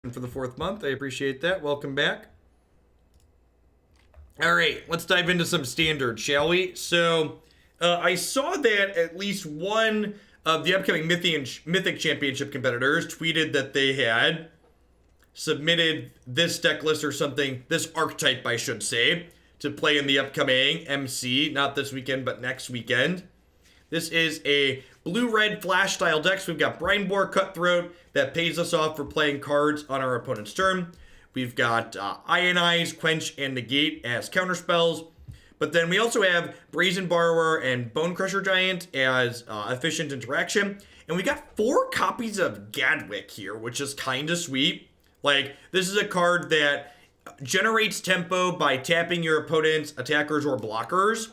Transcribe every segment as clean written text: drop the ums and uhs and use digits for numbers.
for the 4th month. I appreciate that. Welcome back. All right, let's dive into some standard, shall we? So, I saw that at least one of the upcoming Mythic Championship competitors tweeted that they had submitted this deck list or something, this archetype, I should say, to play in the upcoming MC, not this weekend, but next weekend. This is a blue-red flash style deck. So we've got Brineborn Cutthroat that pays us off for playing cards on our opponent's turn. We've got Ionize, Quench, and Negate as counterspells. But then we also have Brazen Borrower and Bonecrusher Giant as efficient interaction. And we got 4 copies of Gadwick here, which is kind of sweet. Like, this is a card that generates tempo by tapping your opponent's attackers or blockers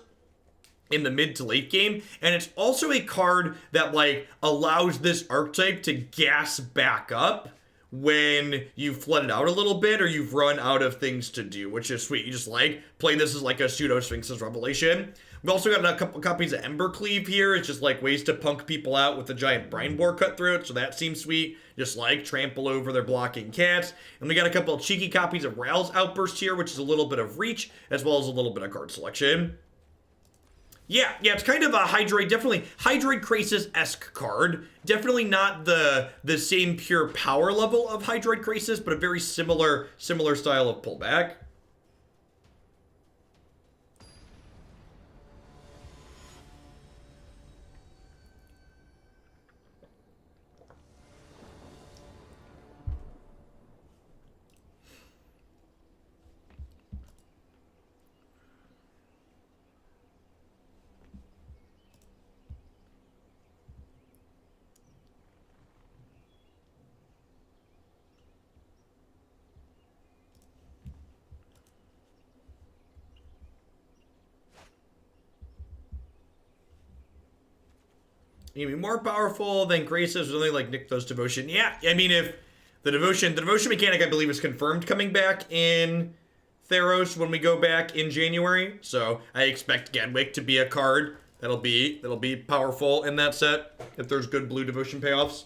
in the mid to late game, and it's also a card that like allows this archetype to gas back up when you've flooded out a little bit or you've run out of things to do, which is sweet. You just like play this as like a pseudo Sphinx's Revelation. We've also got a couple copies of Embercleave here. It's just like ways to punk people out with the giant Brineborn Cutthroat, so that seems sweet. Just like trample over their blocking cats. And we got a couple of cheeky copies of Ral's Outburst here, which is a little bit of reach as well as a little bit of card selection. Yeah, it's kind of a Hydroid, definitely Hydroid Krasis-esque card. Definitely not the same pure power level of Hydroid Krasis, but a very similar style of pullback. You can be more powerful than Krasis, only like Nykthos Devotion. Yeah, I mean, if the devotion mechanic, I believe, is confirmed coming back in Theros when we go back in January. So I expect Gadwick to be a card that'll be powerful in that set if there's good blue devotion payoffs.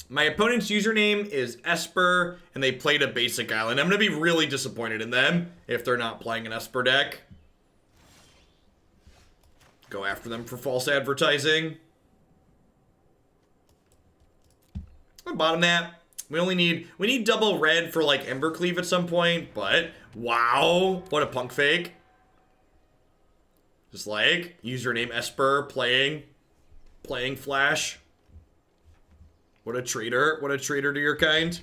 My opponent's username is Esper, and they played a basic island. I'm going to be really disappointed in them if they're not playing an Esper deck. Go after them for false advertising. I'll bottom that. We need double red for like Embercleave at some point, but wow, what a punk fake. Just like username Esper playing Flash. What a traitor to your kind.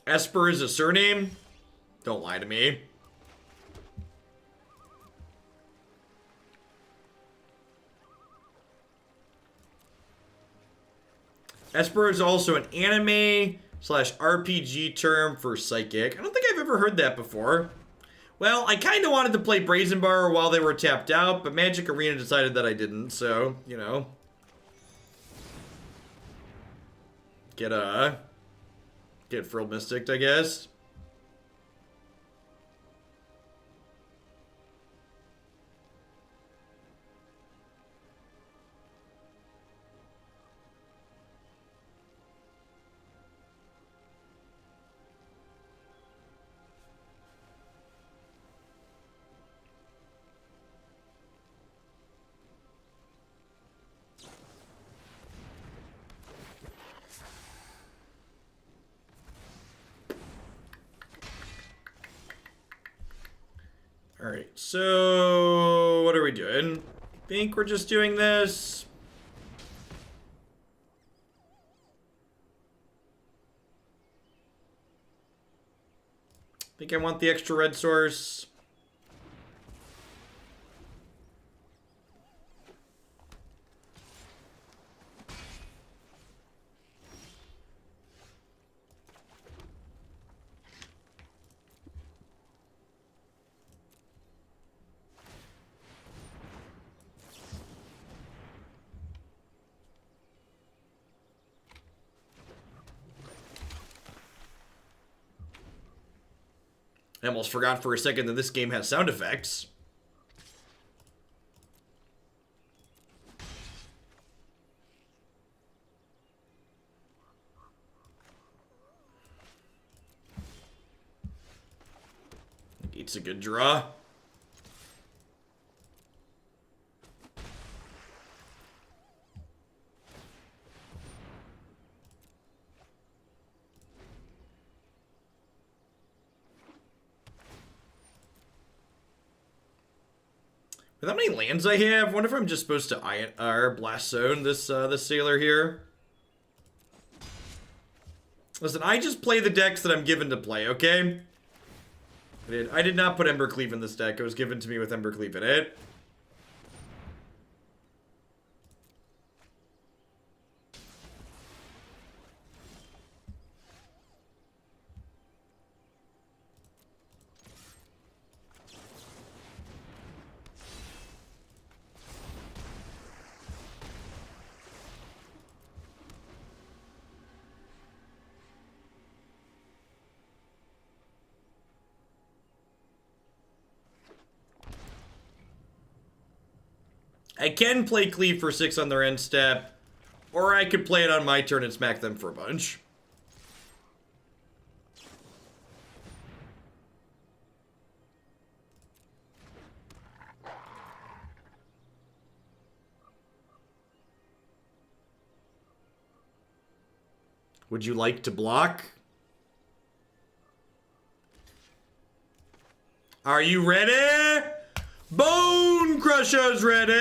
Esper is a surname? Don't lie to me. Esper is also an anime / RPG term for psychic. I don't think I've ever heard that before. Well, I kind of wanted to play Brazen Borrower while they were tapped out, but Magic Arena decided that I didn't, so, you know. Get Frill Mystic, I guess. Alright, so what are we doing? I think we're just doing this. I think I want the extra red source. I almost forgot for a second that this game has sound effects. It's a good draw. With how many lands I have, I wonder if I'm just supposed to Blast Zone this sailor here. Listen, I just play the decks that I'm given to play, okay? I did not put Embercleave in this deck. It was given to me with Embercleave in it. I can play Cleave for 6 on their end step, or I could play it on my turn and smack them for a bunch. Would you like to block? Are you ready? Bonecrusher's ready!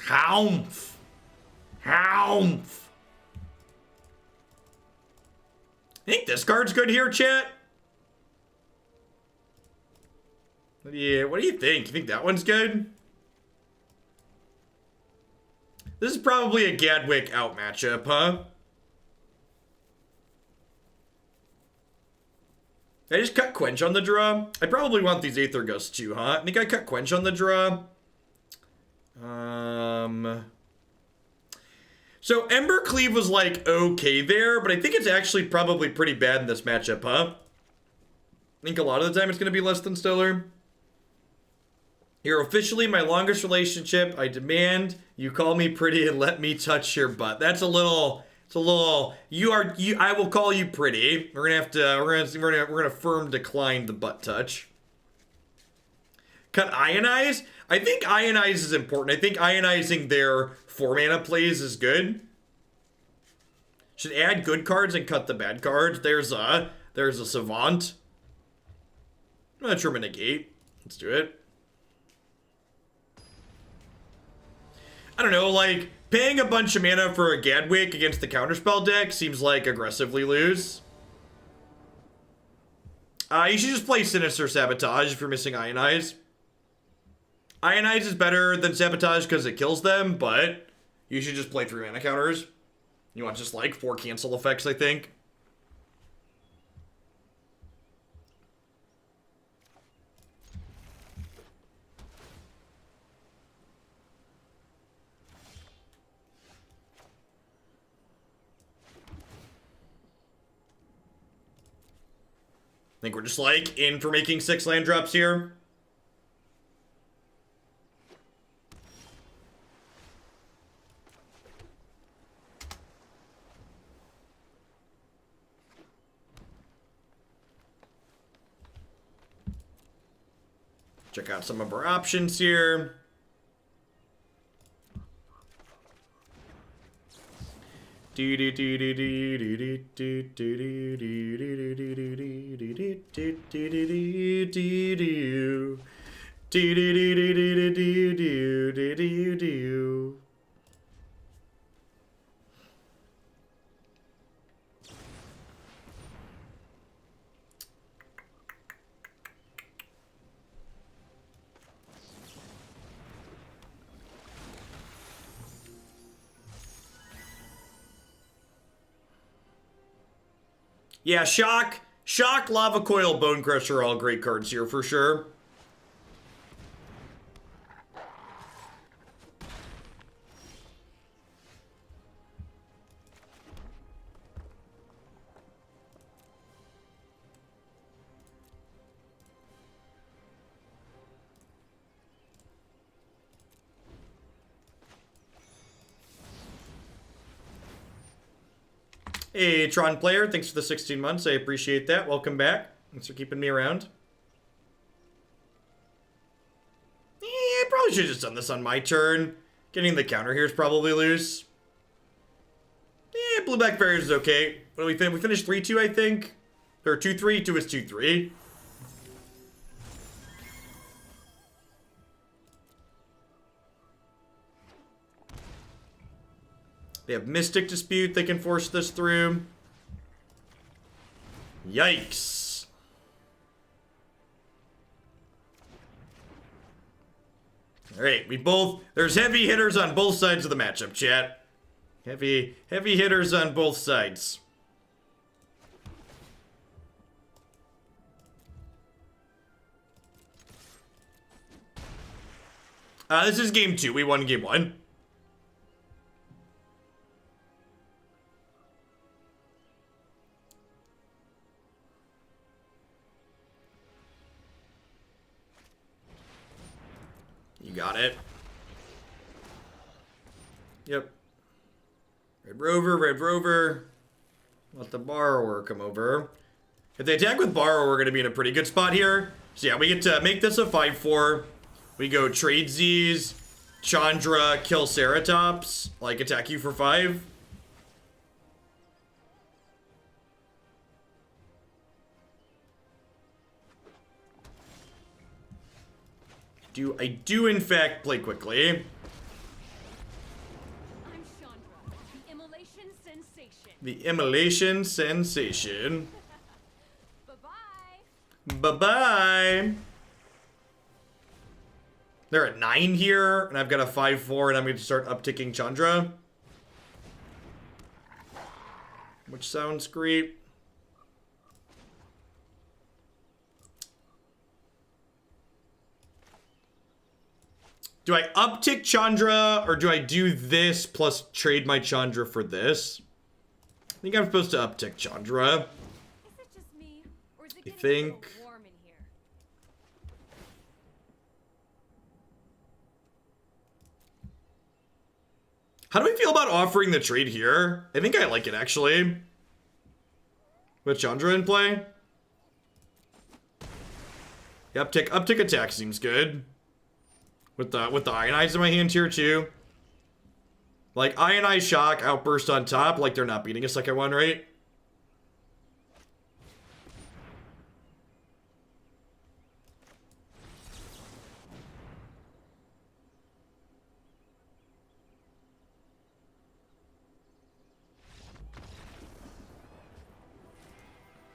Howmph! Howmph! I think this card's good here, chat. What do you think? You think that one's good? This is probably a Gadwick out matchup, huh? I just cut Quench on the draw. I probably want these Aether Gust too, huh? I think I cut Quench on the draw. So Embercleave was like okay there, but I think it's actually probably pretty bad in this matchup, huh? I think a lot of the time it's going to be less than stellar. You're officially my longest relationship. I demand you call me pretty and let me touch your butt. That's a little. It's a little. I will call you pretty. We're gonna have to. We're gonna firm decline the butt touch. Cut Ionize. I think Ionize is important. I think ionizing their 4-mana plays is good. Should add good cards and cut the bad cards. There's a Savant. I'm gonna trim a Negate. Let's do it. I don't know, like, paying a bunch of mana for a Gadwick against the counterspell deck seems like aggressively loose. You should just play Sinister Sabotage if you're missing Ionize. Ionize is better than Sabotage because it kills them, but you should just play 3 mana counters. You want just like 4 cancel effects, I think. I think we're just like in for making 6 land drops here. Check out some of our options here. Yeah, Shock, Lava Coil, Bonecrusher are all great cards here for sure. Hey, Tron Player, thanks for the 16 months. I appreciate that. Welcome back. Thanks for keeping me around. I probably should have just done this on my turn. Getting the counter here is probably loose. Blue-black barriers is okay. What do we think? We finished 3-2, I think. Or 2-3. 2 is 2-3. They have Mystic Dispute. They can force this through. Yikes. Alright, there's heavy hitters on both sides of the matchup, chat. Heavy hitters on both sides. This is game 2. We won game 1. You got it. Yep. Red Rover. Let the Borrower come over. If they attack with Borrower, we're going to be in a pretty good spot here. So yeah, we get to make this a 5-4. We go trade Z's, Chandra, kill Ceratops, like attack you for 5. I do in fact play quickly. I'm Chandra, the immolation sensation. The immolation sensation. Bye-bye. Bye-bye. They're at 9 here, and I've got a 5-4, and I'm going to start upticking Chandra. Which sounds great. Do I uptick Chandra, or do I do this plus trade my Chandra for this? I think I'm supposed to uptick Chandra. Is it just me, or is it getting a little warm in here? How do we feel about offering the trade here? I think I like it, actually. With Chandra in play. Yeah, uptick attack seems good. With the Ionize in my hand here, too. Like, Ionize, Shock, Outburst on top. Like, they're not beating us like I won, right?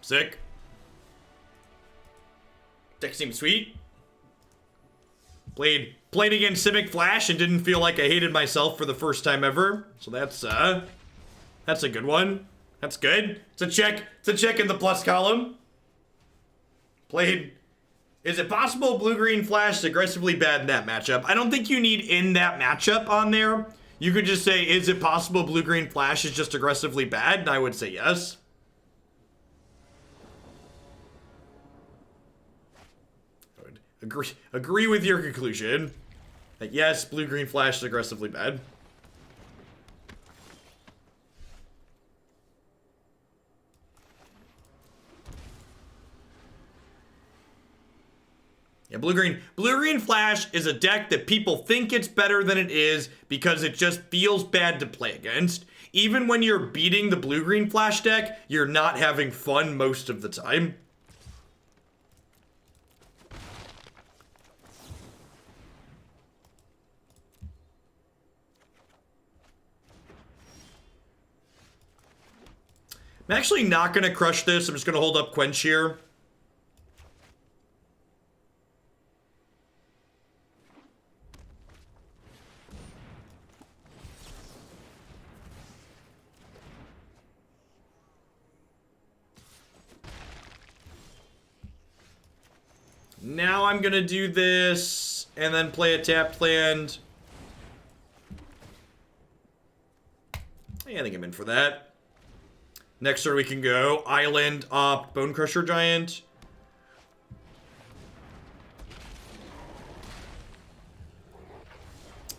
Sick. Deck seems sweet. Played against Simic Flash and didn't feel like I hated myself for the first time ever. So that's a good one. That's good. It's a check. It's a check in the plus column. Played. Is it possible Blue-Green Flash is aggressively bad in that matchup? I don't think you need in that matchup on there. You could just say, is it possible Blue-Green Flash is just aggressively bad? And I would say yes. Agree with your conclusion that yes, Blue-Green Flash is aggressively bad. Yeah, Blue-green Flash is a deck that people think it's better than it is because it just feels bad to play against. Even when you're beating the blue-green Flash deck, you're not having fun most of the time. I'm actually not going to crush this. I'm just going to hold up Quench here. Now I'm going to do this and then play a tapped land. Yeah, I think I'm in for that. Next turn we can go Island up Bonecrusher Giant.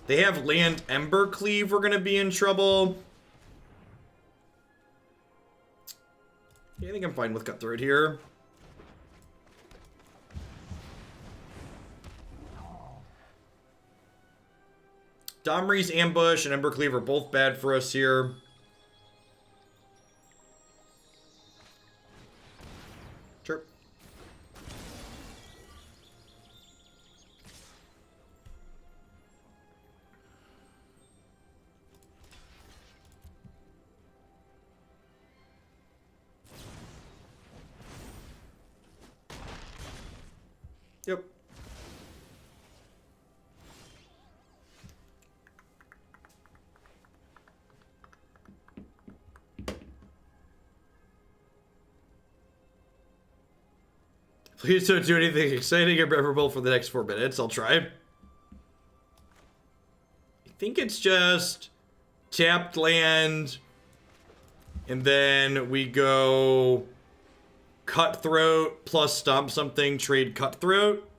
They have land Embercleave. We're going to be in trouble. Yeah, I think I'm fine with Cutthroat here. Domri's Ambush and Embercleave are both bad for us here. Sure. Yep. Please don't do anything exciting or memorable for the next 4 minutes. I'll try. I think it's just tapped land. And then we go Cutthroat plus stomp something, trade Cutthroat.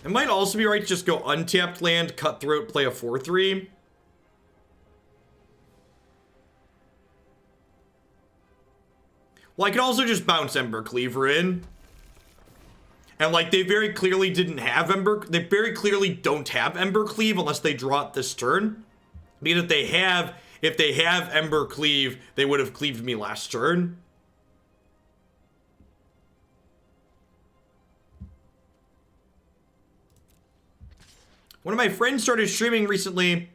It might also be right to just go untapped land, Cutthroat, play a 4/3. Well, I could also just bounce Embercleaver in. And, like, they very clearly didn't have They very clearly don't have Embercleave unless they draw it this turn. Because if they have Embercleave, they would have cleaved me last turn. One of my friends started streaming recently,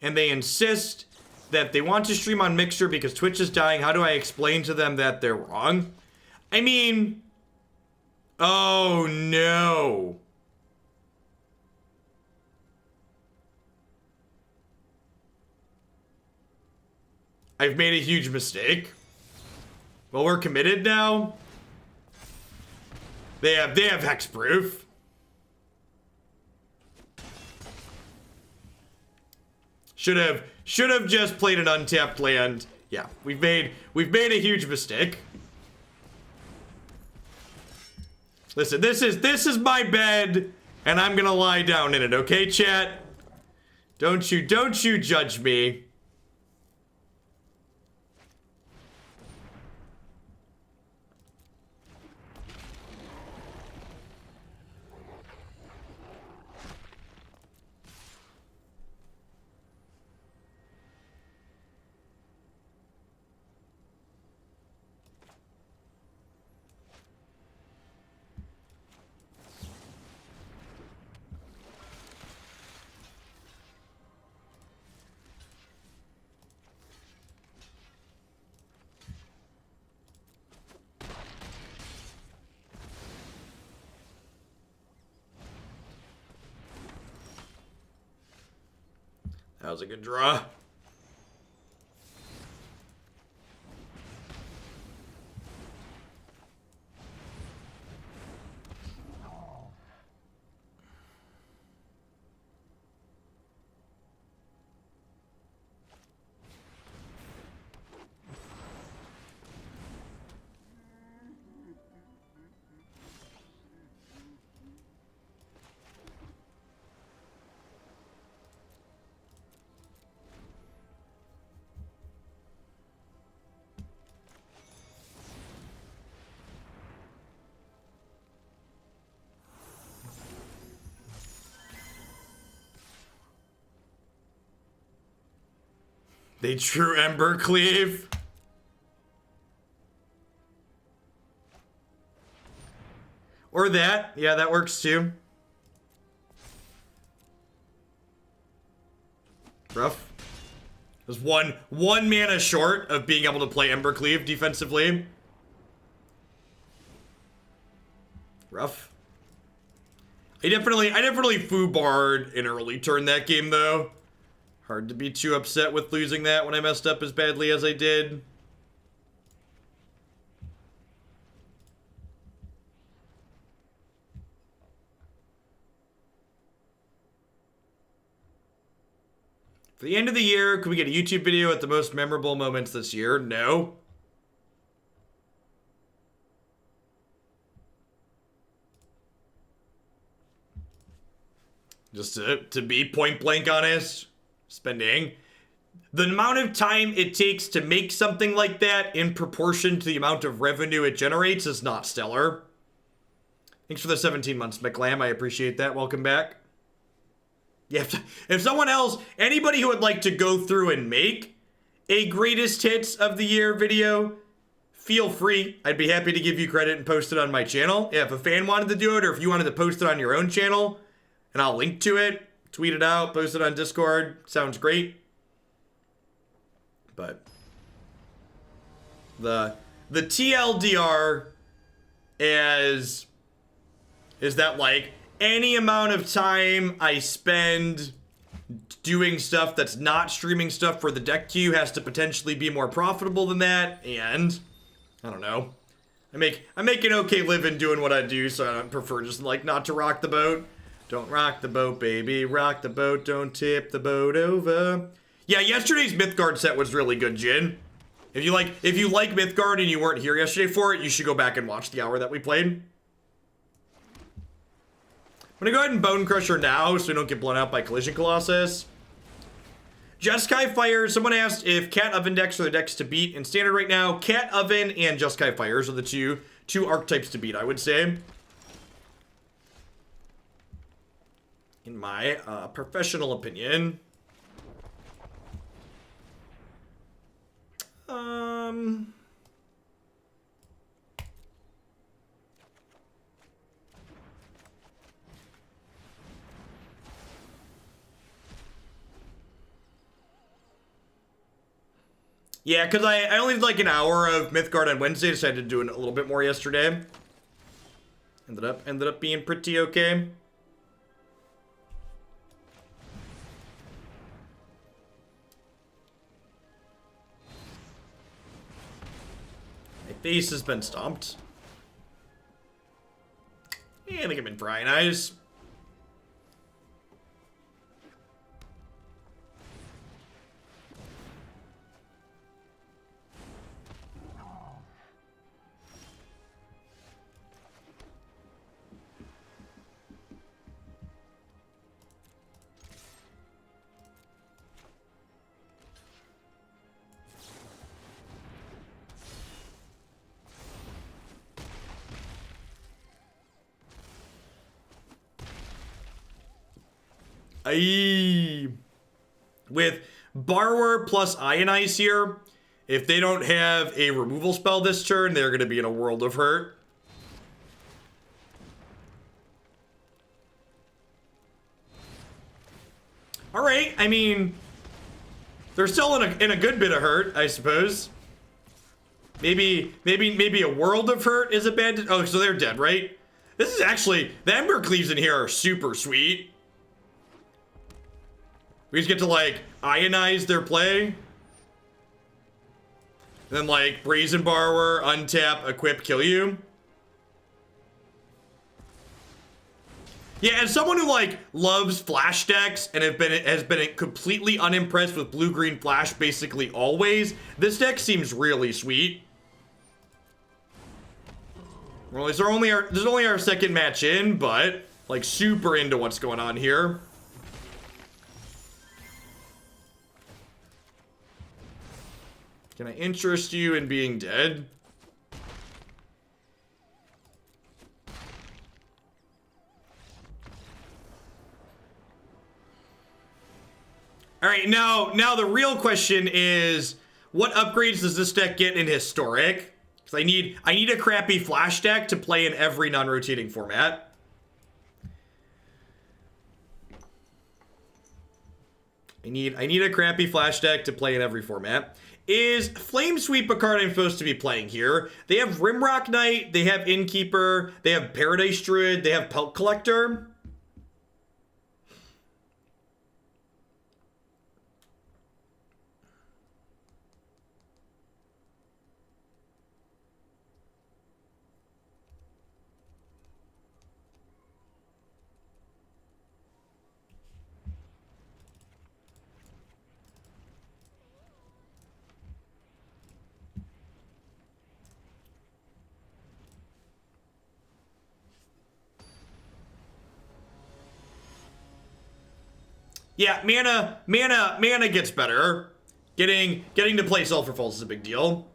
and they insist that they want to stream on Mixer because Twitch is dying. How do I explain to them that they're wrong? I mean, oh no. I've made a huge mistake. Well, we're committed now. They have hexproof. Should have just played an untapped land. Yeah, we've made a huge mistake. Listen, this is my bed, and I'm gonna lie down in it, okay, chat? Don't you judge me. That was a good draw. They drew Embercleave. Or that. Yeah, that works too. Rough. There's one mana short of being able to play Embercleave defensively. Rough. I definitely foobarred an early turn that game though. Hard to be too upset with losing that when I messed up as badly as I did. For the end of the year, could we get a YouTube video at the most memorable moments this year? No. Just to be point blank honest, spending the amount of time it takes to make something like that in proportion to the amount of revenue it generates is not stellar. Thanks for the 17 months, McLam. I appreciate that. Welcome back. Yeah, if someone else, anybody who would like to go through and make a greatest hits of the year video, feel free. I'd be happy to give you credit and post it on my channel. Yeah, if a fan wanted to do it, or if you wanted to post it on your own channel, and I'll link to it, tweet it out, post it on Discord. Sounds great. But the TLDR is that like any amount of time I spend doing stuff that's not streaming stuff for the deck queue has to potentially be more profitable than that, and I don't know. I make an okay living doing what I do, so I prefer just like not to rock the boat. Don't rock the boat, baby. Rock the boat. Don't tip the boat over. Yeah, yesterday's Mythgard set was really good, Jin. If you like Mythgard and you weren't here yesterday for it, you should go back and watch the hour that we played. I'm gonna go ahead and Bonecrusher now so we don't get blown out by Collision Colossus. Jeskai Fire. Someone asked if Cat Oven decks are the decks to beat in Standard right now. Cat Oven and Jeskai Fires are the two archetypes to beat, I would say. In my professional opinion. Yeah, because I only did like an hour of Mythgard on Wednesday, decided to do it a little bit more yesterday. Ended up being pretty okay. My face has been stomped. Yeah, I think I'm in for Ionize. With Borrower plus Ionize here, if they don't have a removal spell this turn, they're going to be in a world of hurt. Alright, I mean, they're still in a good bit of hurt, I suppose. Maybe a world of hurt is a bad... Oh, so they're dead, right? This is actually... The Embercleaves in here are super sweet. We just get to, like, Ionize their play. And then, like, Brazen Borrower, untap, equip, kill you. Yeah, as someone who, like, loves flash decks and has been completely unimpressed with blue-green flash basically always, this deck seems really sweet. Well, there's only our second match in, but, like, super into what's going on here. Can I interest you in being dead? All right, now the real question is, what upgrades does this deck get in Historic? Because I need a crappy flash deck to play in every non-rotating format. I need a crappy flash deck to play in every format. Is Flame Sweep a card I'm supposed to be playing here? They have Rimrock Knight, they have Innkeeper, they have Paradise Druid, they have Pelt Collector. Yeah, mana gets better. Getting to play Sulphur Falls is a big deal.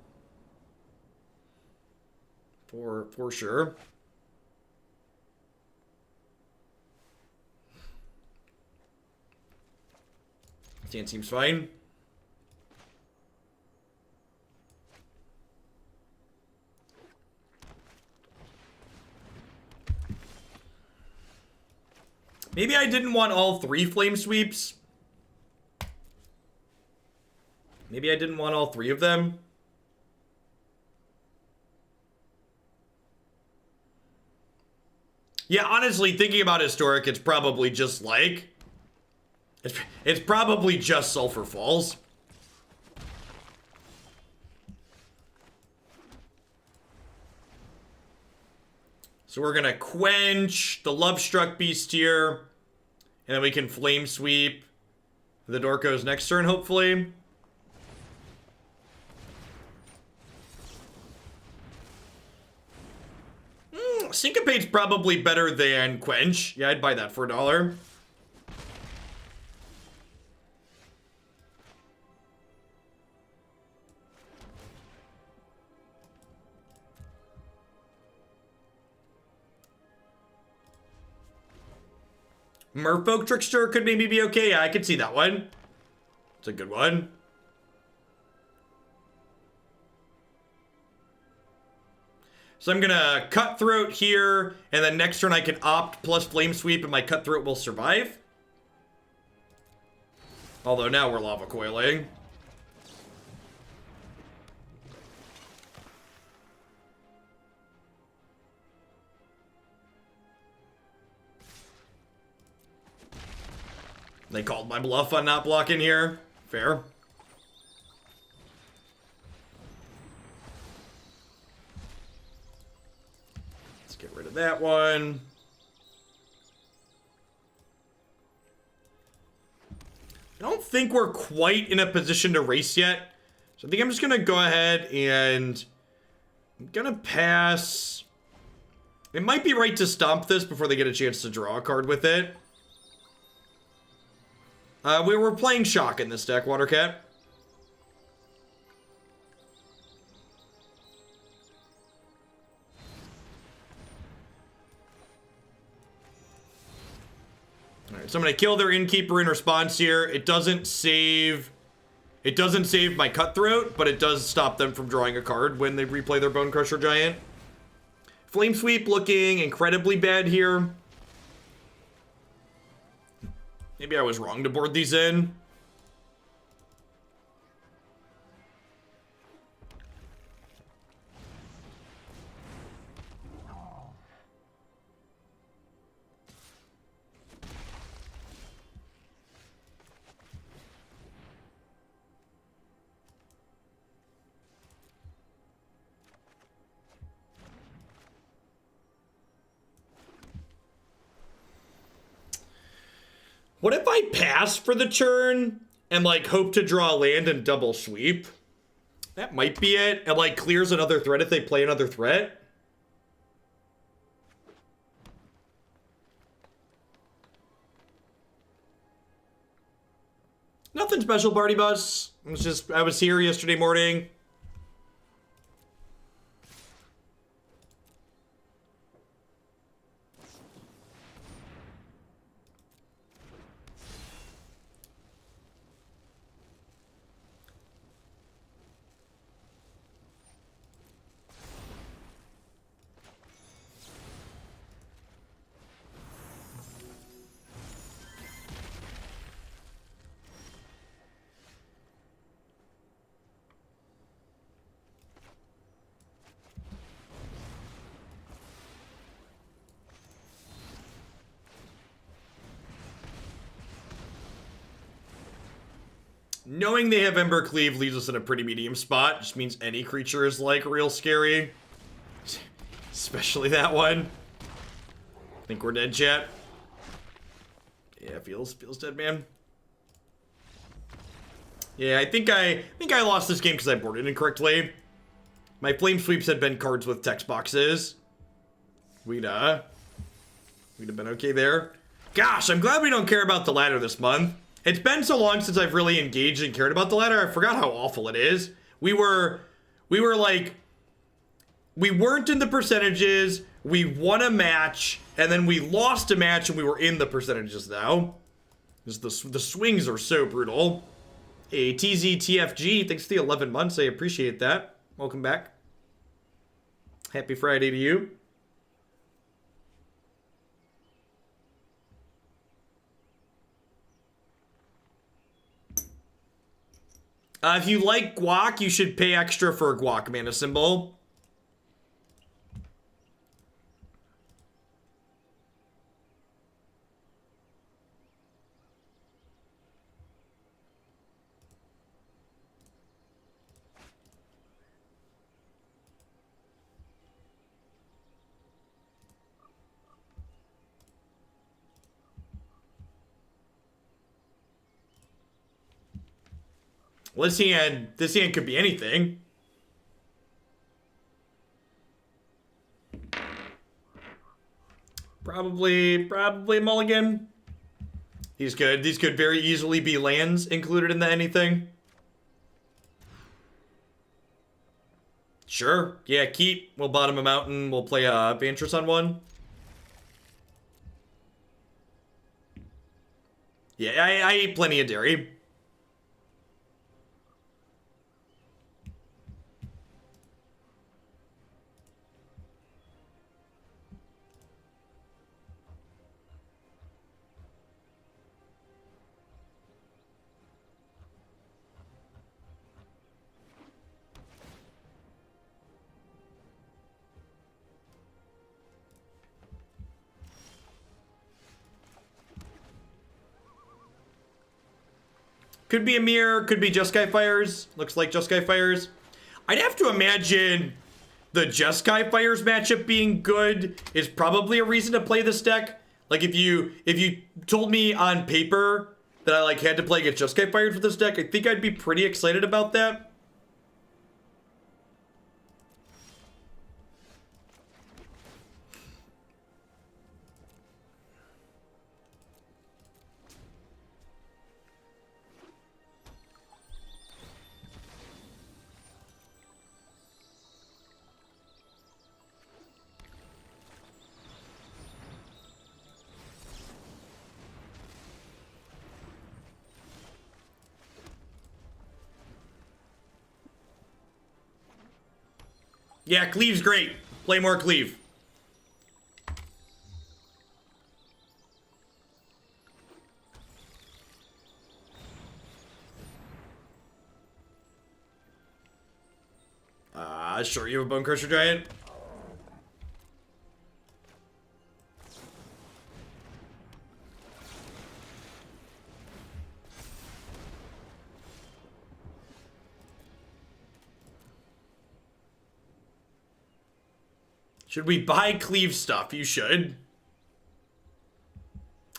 For sure. Stand seems fine. Maybe I didn't want all 3 Flame Sweeps. Maybe I didn't want all 3 of them. Yeah, honestly, thinking about Historic, it's probably just like... It's probably just Sulphur Falls. So we're gonna Quench the Lovestruck Beast here. And then we can Flame Sweep the Dorko's next turn, hopefully. Syncopate's probably better than Quench. Yeah, I'd buy that for $1. Merfolk Trickster could maybe be okay. Yeah, I could see that one. It's a good one. So I'm gonna Cutthroat here, and then next turn I can opt plus Flame Sweep, and my Cutthroat will survive. Although now we're Lava Coiling. They called my bluff on not blocking here. Fair. Let's get rid of that one. I don't think we're quite in a position to race yet. So I think I'm just going to go ahead and I'm going to pass. It might be right to stomp this before they get a chance to draw a card with it. We were playing Shock in this deck, Watercat. Alright, so I'm gonna kill their Innkeeper in response here. It doesn't save my Cutthroat, but it does stop them from drawing a card when they replay their Bonecrusher Giant. Flame Sweep looking incredibly bad here. Maybe I was wrong to board these in. What if I pass for the turn and, like, hope to draw a land and double sweep? That might be it. And, like, clears another threat if they play another threat. Nothing special, Party Bus. I was here yesterday morning. Knowing they have Embercleave leaves us in a pretty medium spot. Just means any creature is, like, real scary. Especially that one. I think we're dead, chat. Yeah, feels dead, man. Yeah, I think I lost this game because I boarded incorrectly. My flame sweeps had been cards with text boxes. We'd have been okay there. Gosh, I'm glad we don't care about the ladder this month. It's been so long since I've really engaged and cared about the ladder. I forgot how awful it is. We were like, we weren't in the percentages. We won a match, and then we lost a match, and we were in the percentages now. The swings are so brutal. Hey, TZTFG, thanks for the 11 months. I appreciate that. Welcome back. Happy Friday to you. If you like guac, you should pay extra for a guac mana symbol. Well, this hand could be anything. Probably mulligan. These could very easily be lands included in the anything. Sure. Yeah, keep. We'll bottom a mountain. We'll play a Vantress on one. Yeah, I eat plenty of dairy. Could be a mirror, could be Jeskai Fires. Looks like Jeskai Fires. I'd have to imagine the Jeskai Fires matchup being good is probably a reason to play this deck. Like if you told me on paper that I like had to play against Jeskai Fires with this deck, I think I'd be pretty excited about that. Yeah, Cleave's great. Play more Cleave. Sure, you have a Bonecrusher Giant? Should we buy Cleave stuff? You should.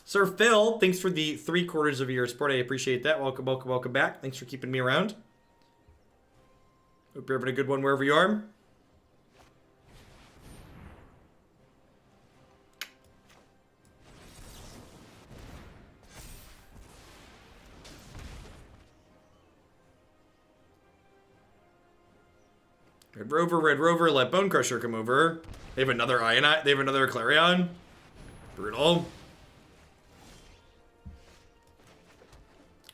Sir Phil, thanks for the 3/4 of your support. I appreciate that. Welcome back. Thanks for keeping me around. Hope you're having a good one wherever you are. Red Rover, let Bonecrusher come over. They have another Ionize. They have another Clarion. Brutal.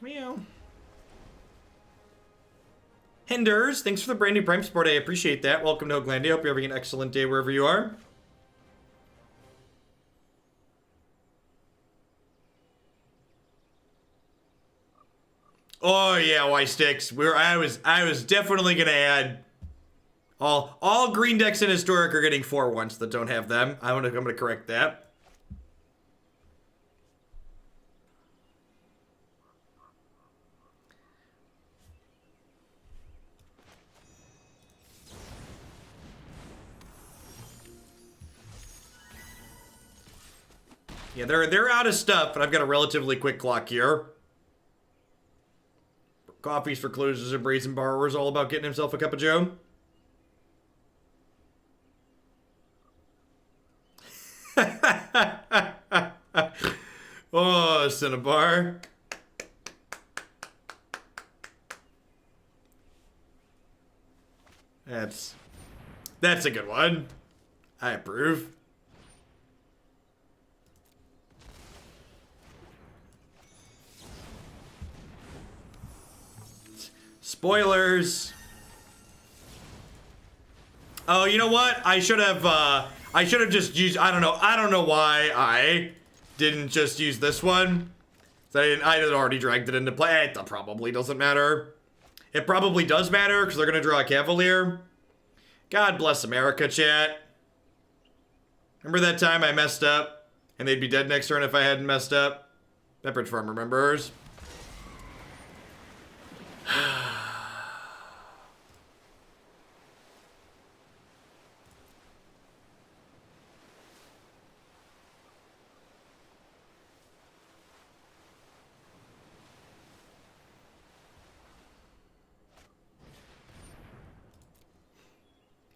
Meow. Hinders, thanks for the brand new Prime support. I appreciate that. Welcome to Oaklandia. Hope you're having an excellent day wherever you are. Oh yeah, Y Sticks. I was definitely gonna add all green decks in Historic are getting 4 once that don't have them. I'm gonna correct that. Yeah, they're out of stuff, but I've got a relatively quick clock here. Coffees for closers and Brazen Borrower is all about getting himself a cup of joe. Oh, Cinnabar. That's a good one. I approve. Spoilers. Oh, you know what? I should have just used, I don't know why I didn't just use this one. I had already dragged it into play. It probably doesn't matter. It probably does matter because they're gonna draw a Cavalier. God bless America, chat. Remember that time I messed up and they'd be dead next turn if I hadn't messed up? Pepperidge Farm remembers.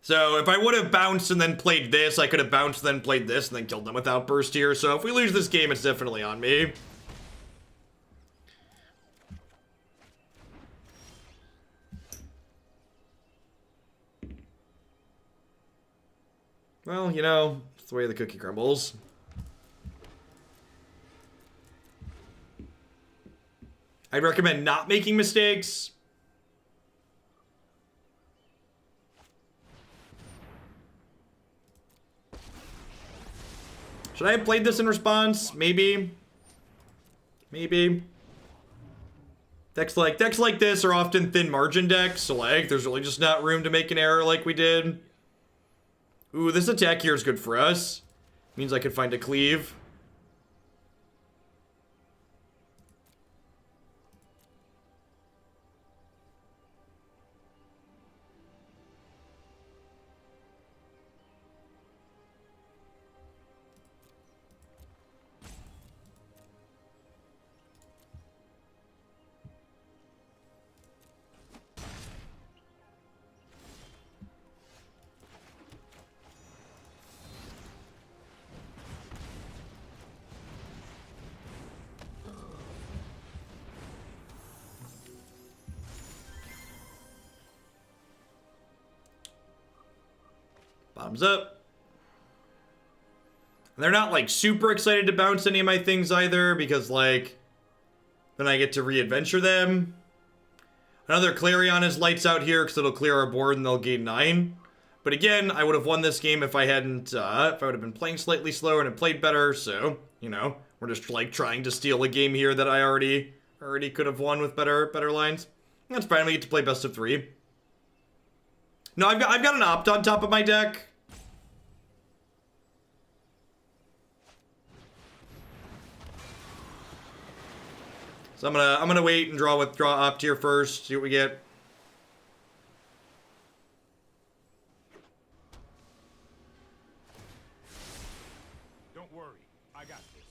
So if I would have bounced and then played this, I could have bounced and then played this and then killed them with Outburst here. So if we lose this game, it's definitely on me. Well, you know, it's the way the cookie crumbles. I'd recommend not making mistakes. Should I have played this in response? Maybe. Maybe. Decks like this are often thin margin decks, so like there's really just not room to make an error like we did. Ooh, this attack here is good for us. Means I could find a cleave. Bottoms up. And they're not like super excited to bounce any of my things either because like then I get to re-adventure them. Another Clarion is lights out here because it'll clear our board and they'll gain 9. But again, I would have won this game if I hadn't, if I would have been playing slightly slower and had played better. So, you know, we're just like trying to steal a game here that I already could have won with better lines. That's fine. We get to play best of 3. No, I've got an opt on top of my deck. So I'm gonna wait and draw opt here first. See what we get. Don't worry, I got this.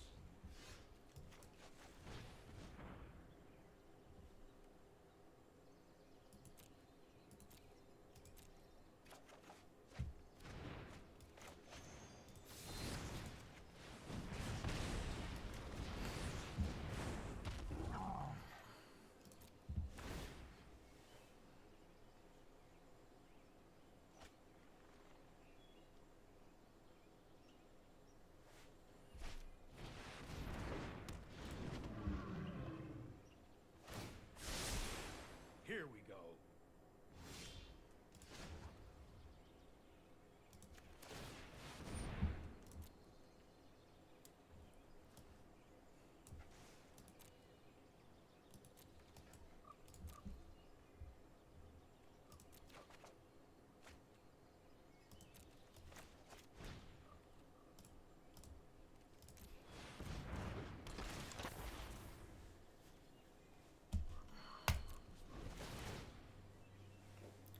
Here we go.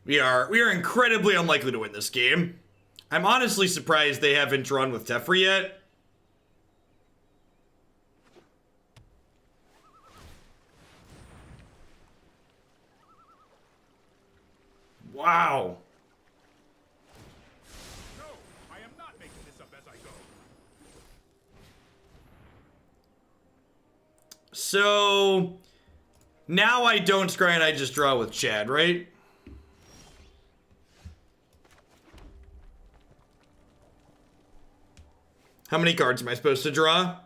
We are incredibly unlikely to win this game. I'm honestly surprised they haven't drawn with Teferi yet. Wow. No, I am not making this up as I go. So now I don't scry and I just draw with Chad, right? How many cards am I supposed to draw?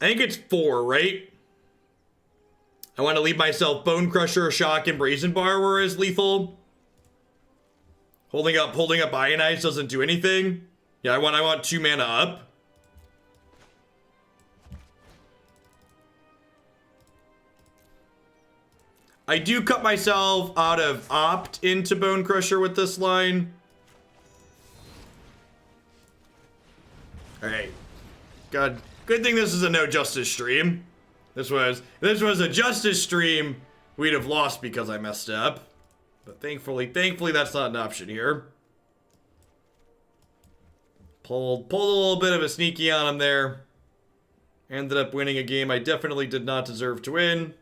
I think it's 4, right? I want to leave myself Bonecrusher, Shock, and Brazen Borrower as lethal. Holding up Ionize doesn't do anything. Yeah, I want 2 mana up. I do cut myself out of opt into Bonecrusher with this line. Alright. God, good thing this is a no justice stream. This was a justice stream, we'd have lost because I messed up. But thankfully that's not an option here. Pulled a little bit of a sneaky on him there. Ended up winning a game I definitely did not deserve to win.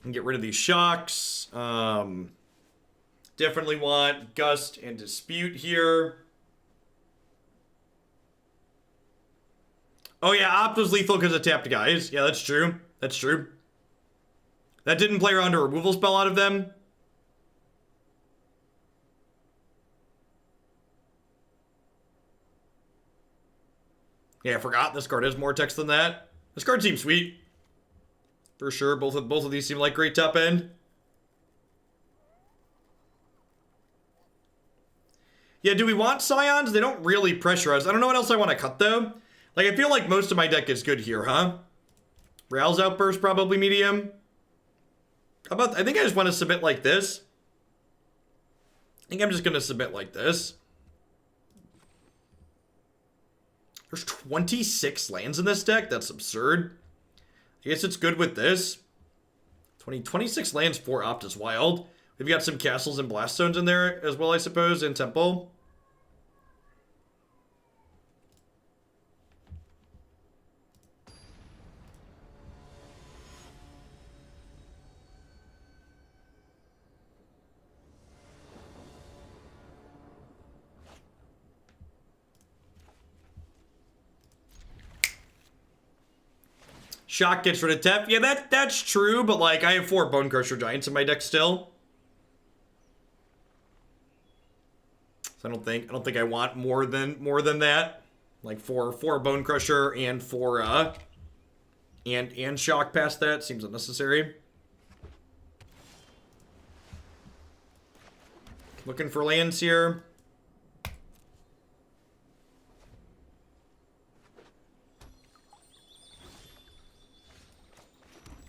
And get rid of these shocks. Definitely want Gust and Dispute here. Oh yeah, Opt was lethal because it tapped guys. Yeah, that's true. That's true. That didn't play around a removal spell out of them. Yeah, I forgot this card has more text than that. This card seems sweet. For sure, both of these seem like great top end. Yeah, do we want Scions? They don't really pressure us. I don't know what else I want to cut though. Like, I feel like most of my deck is good here, huh? Ral's Outburst, probably medium. How about, I think I just want to submit like this. I think I'm just going to submit like this. There's 26 lands in this deck? That's absurd. I guess it's good with this. 26 lands for Opt is wild. We've got some castles and blast zones in there as well, I suppose, in Temple. Shock gets rid of Tep. Yeah, that's true, but like I have 4 Bonecrusher Giants in my deck still. So I don't think I want more than that. Like 4 Bonecrusher and 4 and Shock past that seems unnecessary. Looking for lands here.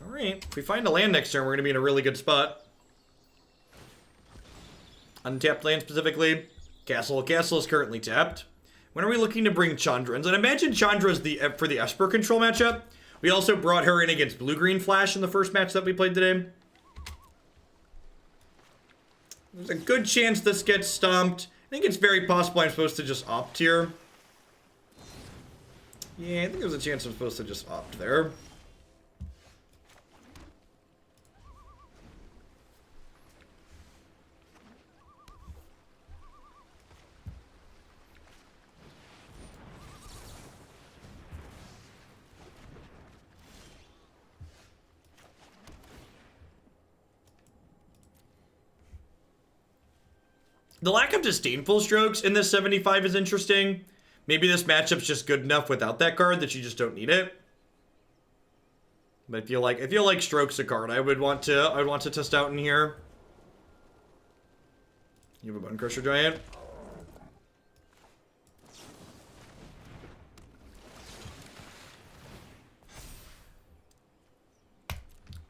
Alright, if we find a land next turn, we're going to be in a really good spot. Untapped land specifically. Castle is currently tapped. When are we looking to bring Chandra in? And I imagine Chandra is for the Esper control matchup. We also brought her in against Blue-Green Flash in the first match that we played today. There's a good chance this gets stomped. I think it's very possible I'm supposed to just opt here. Yeah, I think there's a chance I'm supposed to just opt there. The lack of disdainful strokes in this 75 is interesting. Maybe this matchup's just good enough without that card that you just don't need it. But I feel like Stroke's a card I'd want to test out in here. You have a Bonecrusher Giant.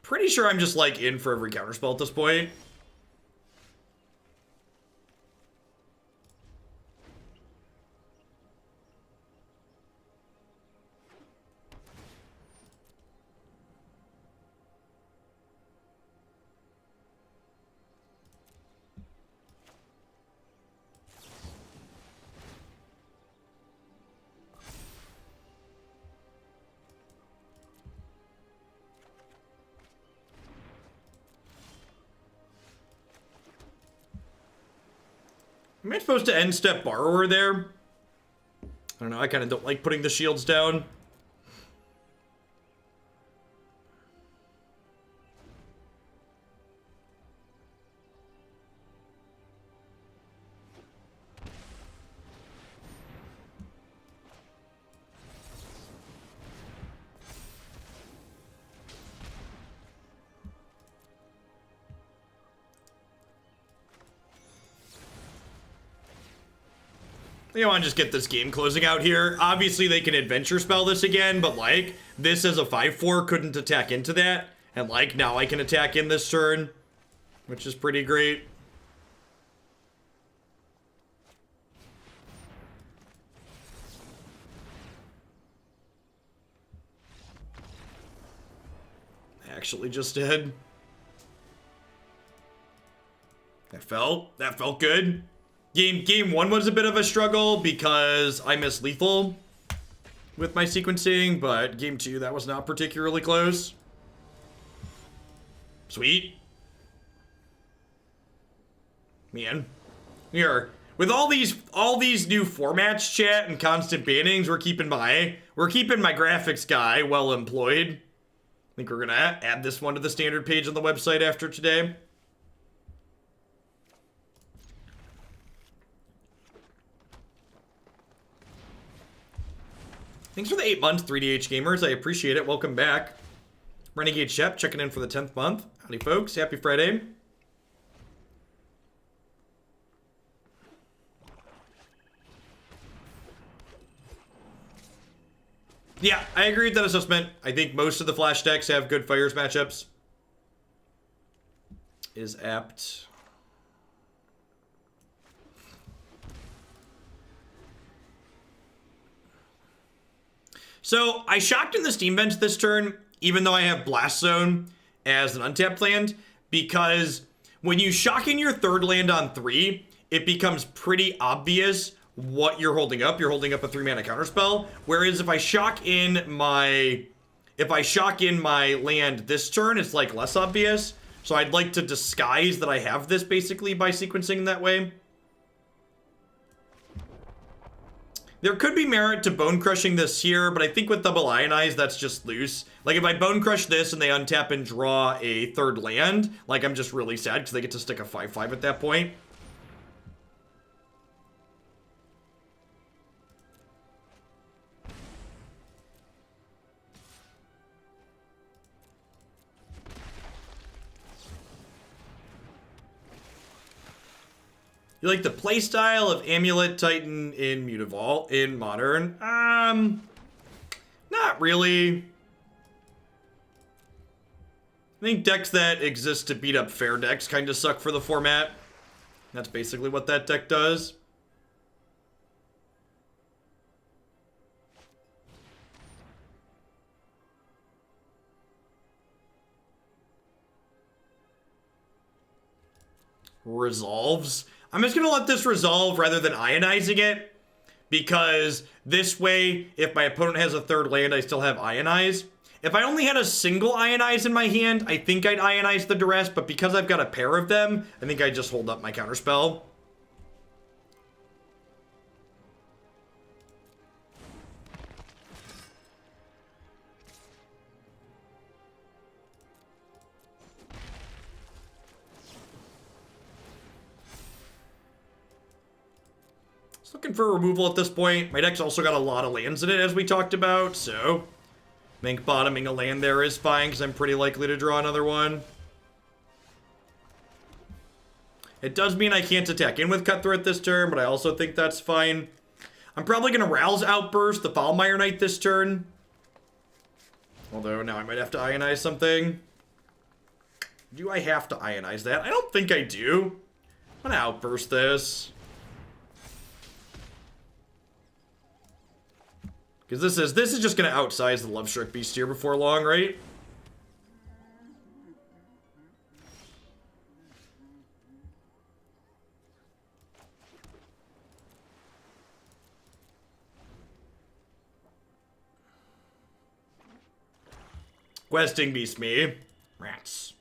Pretty sure I'm just like in for every counterspell at this point. Am I supposed to end step Borrower there? I don't know, I kind of don't like putting the shields down. You want to just get this game closing out here. Obviously, they can adventure spell this again, but like, this as a 5/4 couldn't attack into that. And like, now I can attack in this turn, which is pretty great. Actually just did. That felt good. Game 1 was a bit of a struggle because I missed lethal with my sequencing, but game 2, that was not particularly close. Sweet. Man. Here, with all these new formats, chat, and constant bannings, we're keeping my graphics guy well employed. I think we're gonna add this one to the standard page on the website after today. Thanks for the 8 months, 3DH Gamers. I appreciate it. Welcome back. Renegade Shep checking in for the 10th month. Howdy, folks. Happy Friday. Yeah, I agree with that assessment. I think most of the Flash decks have good Fires matchups. Is apt. So, I shocked in the Steam bench this turn, even though I have Blast Zone as an untapped land, because when you shock in your third land on 3, it becomes pretty obvious what you're holding up. You're holding up a 3-mana counterspell, whereas if I shock in my land this turn, it's like less obvious. So I'd like to disguise that I have this basically by sequencing that way. There could be merit to bone crushing this here, but I think with double Ionize, that's just loose. Like, if I bone crush this and they untap and draw a third land, like, I'm just really sad because they get to stick a 5/5 at that point. You like the playstyle of Amulet Titan in Mutavault in Modern? Not really. I think decks that exist to beat up fair decks kind of suck for the format. That's basically what that deck does. Resolves. I'm just going to let this resolve rather than ionizing it, because this way, if my opponent has a third land, I still have Ionize. If I only had a single Ionize in my hand, I think I'd Ionize the Duress, but because I've got a pair of them, I think I just hold up my counterspell. Looking for removal at this point. My deck's also got a lot of lands in it, as we talked about, so I think bottoming a land there is fine, because I'm pretty likely to draw another one. It does mean I can't attack in with Cutthroat this turn, but I also think that's fine. I'm probably going to Rouse Outburst the Foulmire Knight this turn. Although, now I might have to Ionize something. Do I have to Ionize that? I don't think I do. I'm going to Outburst this. Because this is just going to outsize the Lovestruck Beastier before long, right? Questing Beast me. Rats.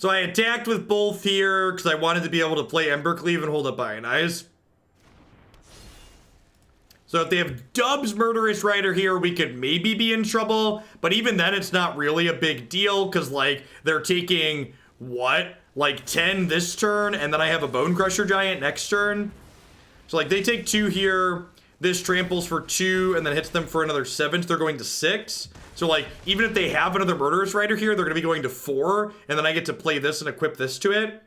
So I attacked with both here because I wanted to be able to play Embercleave and hold up Ionize. So if they have Dub's Murderous Rider here, we could maybe be in trouble. But even then, it's not really a big deal because, like, they're taking, what? Like 10 this turn, and then I have a Bonecrusher Giant next turn. So, like, they take 2 here. This tramples for 2 and then hits them for another 7, so they're going to 6. So, like, even if they have another Murderous Rider here, they're going to be going to 4. And then I get to play this and equip this to it.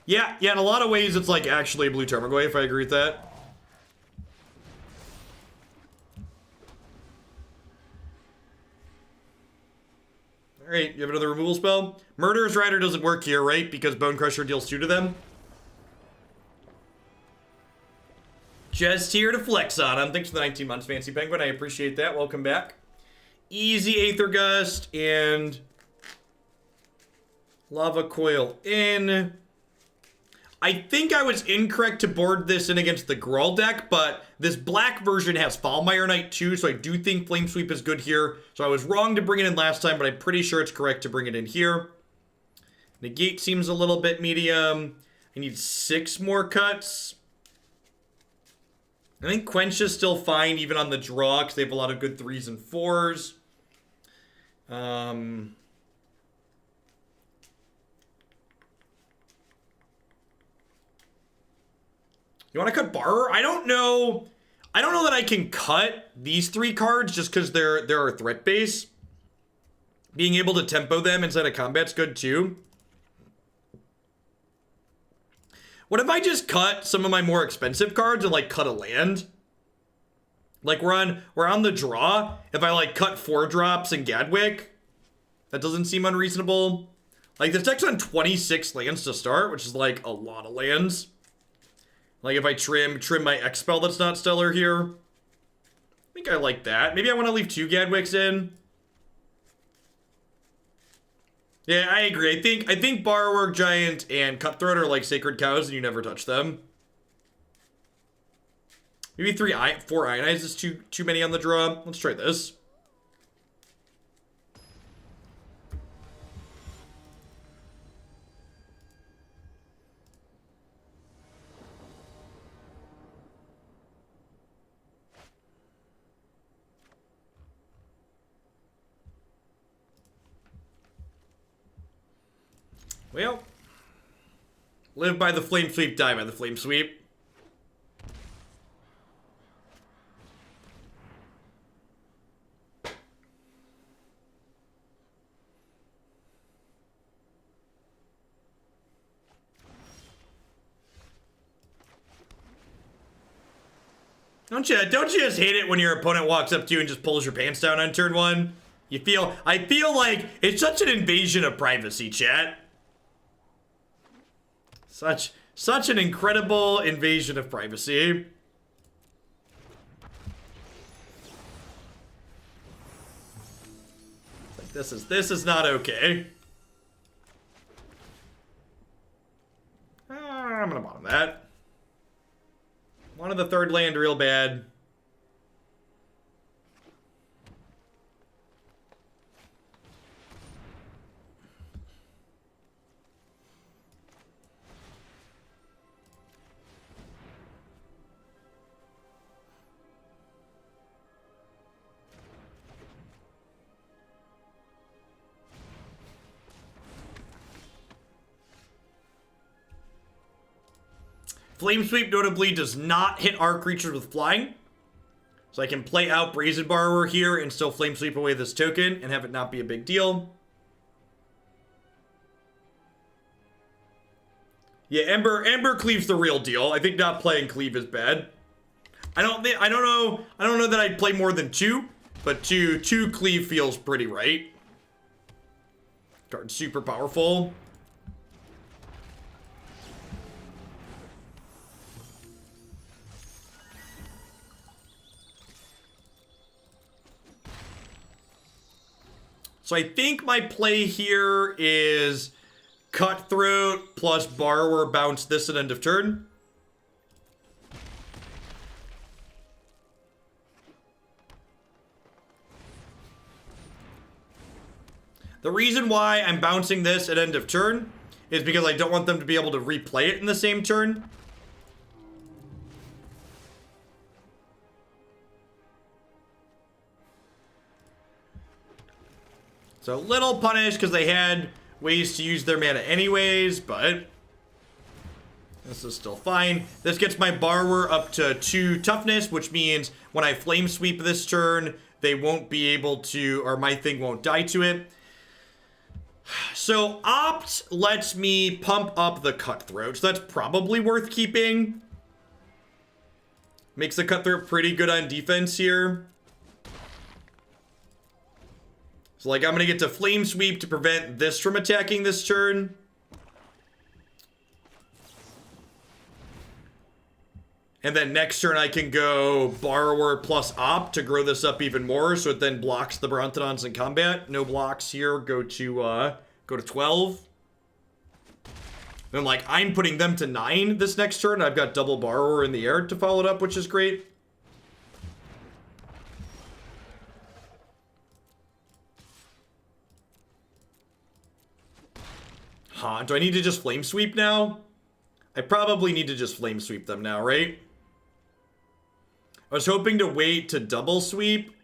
Yeah, in a lot of ways, it's like actually a blue Tarmogoyf, I agree with that. Alright, you have another removal spell? Murderous Rider doesn't work here, right? Because Bonecrusher deals 2 to them. Just here to flex on him. Thanks for the 19 months, Fancy Penguin. I appreciate that. Welcome back. Easy Aether Gust and Lava Coil in. I think I was incorrect to board this in against the Gruul deck, but this black version has Foulmire Knight too, so I do think Flame Sweep is good here. So I was wrong to bring it in last time, but I'm pretty sure it's correct to bring it in here. Negate seems a little bit medium. I need 6 more cuts. I think Quench is still fine even on the draw because they have a lot of good 3s and 4s. You want to cut Borrower? I don't know. I don't know that I can cut these 3 cards just because they're our threat base. Being able to tempo them inside of combat's good too. What if I just cut some of my more expensive cards and like cut a land? Like we're on the draw. If I like cut 4 drops and Gadwick, that doesn't seem unreasonable. Like this deck's on 26 lands to start, which is like a lot of lands. Like if I trim my X spell that's not stellar here. I think I like that. Maybe I want to leave 2 Gadwicks in. Yeah, I agree. I think Borrower, Giant, and Cutthroat are like sacred cows and you never touch them. Maybe 4 Ionize is too many on the draw. Let's try this. Well, live by the Flame Sweep, die by the Flame Sweep. Don't you just hate it when your opponent walks up to you and just pulls your pants down on turn 1? I feel like it's such an invasion of privacy, chat. Such an incredible invasion of privacy. Like this is not okay. I'm gonna bottom that. Wanted the 3rd land real bad. Flame Sweep notably does not hit our creatures with flying. So I can play out Brazen Borrower here and still Flame Sweep away this token and have it not be a big deal. Yeah, Embercleave's the real deal. I think not playing Cleave is bad. I don't know that I'd play more than 2, but two Cleave feels pretty right. Card's super powerful. So I think my play here is Cutthroat plus Borrower, bounce this at end of turn. The reason why I'm bouncing this at end of turn is because I don't want them to be able to replay it in the same turn. So a little punished because they had ways to use their mana anyways, but this is still fine. This gets my Borrower up to 2 toughness, which means when I Flame Sweep this turn, they won't be able to, or my thing won't die to it. So Opt lets me pump up the Cutthroat, so that's probably worth keeping. Makes the Cutthroat pretty good on defense here. So, like, I'm going to get to Flame Sweep to prevent this from attacking this turn. And then next turn I can go Borrower plus Opt to grow this up even more, so it then blocks the Brontodons in combat. No blocks here. Go to 12. Then, like, I'm putting them to 9 this next turn. I've got double Borrower in the air to follow it up, which is great. Huh, do I need to just Flame Sweep now? I probably need to just Flame Sweep them now, right? I was hoping to wait to double sweep.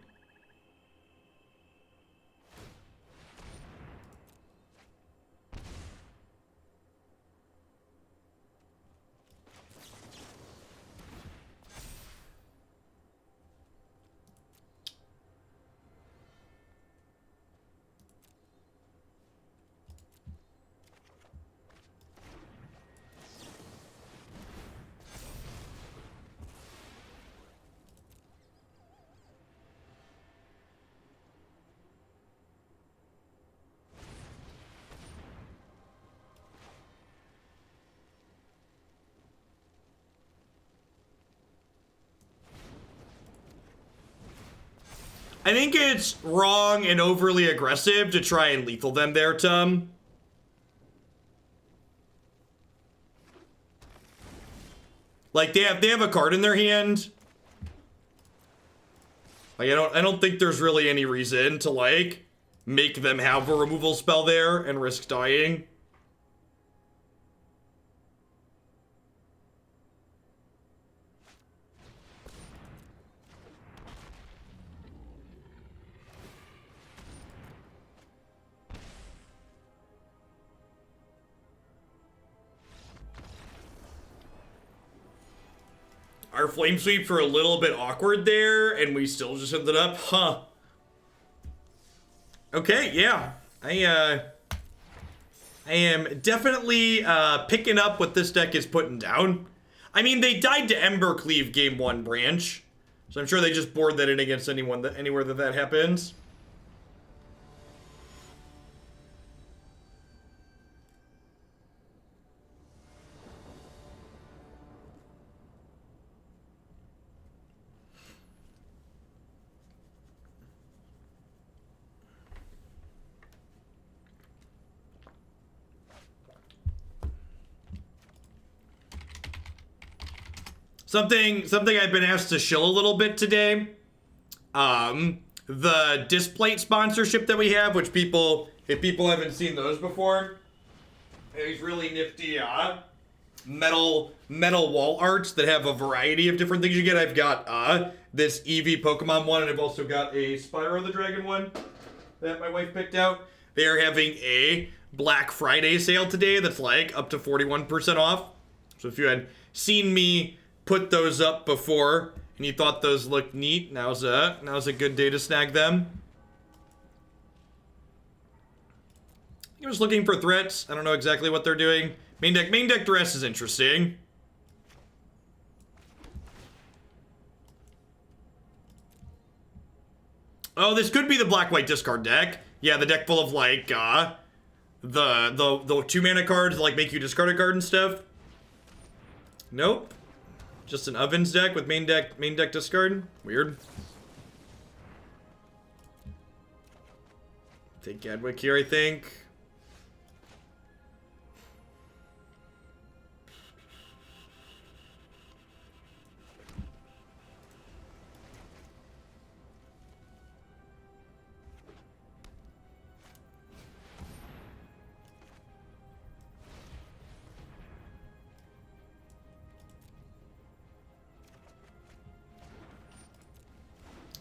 I think it's wrong and overly aggressive to try and lethal them there, Tom. Like, they have a card in their hand. Like, I don't think there's really any reason to, like, make them have a removal spell there and risk dying. Our Flame Sweeps were a little bit awkward there, and we still just ended up, huh. Okay, yeah. I am definitely picking up what this deck is putting down. I mean, they died to Embercleave game 1 branch, so I'm sure they just board that in against anywhere that happens. Something I've been asked to shill a little bit today. The Displate sponsorship that we have, which if people haven't seen those before, these really nifty metal wall arts that have a variety of different things you get. I've got this Eevee Pokemon one, and I've also got a Spyro the Dragon one that my wife picked out. They are having a Black Friday sale today that's like up to 41% off. So if you had seen me put those up before and you thought those looked neat, now's a good day to snag them. I was looking for threats. I don't know exactly what they're doing. Main deck dress is interesting. Oh, this could be the black-white discard deck. Yeah, the deck full of like the 2 mana cards that, like, make you discard a card and stuff. Nope. Just an ovens deck with main deck discard. Weird. Take Gadwick here, I think.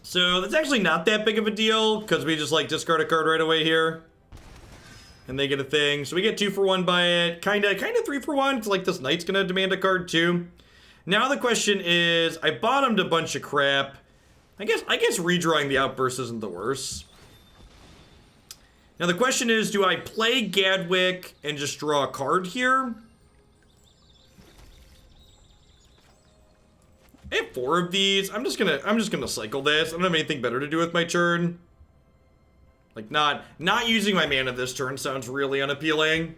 So that's actually not that big of a deal, because we just like discard a card right away here. And they get a thing. So we get 2 for 1 by it. Kinda 3 for 1, because like this knight's gonna demand a card too. Now the question is, I bottomed a bunch of crap. I guess redrawing the Outburst isn't the worst. Now the question is, do I play Gadwick and just draw a card here? I have 4 of these. I'm just gonna cycle this. I don't have anything better to do with my turn. Like not using my mana this turn sounds really unappealing.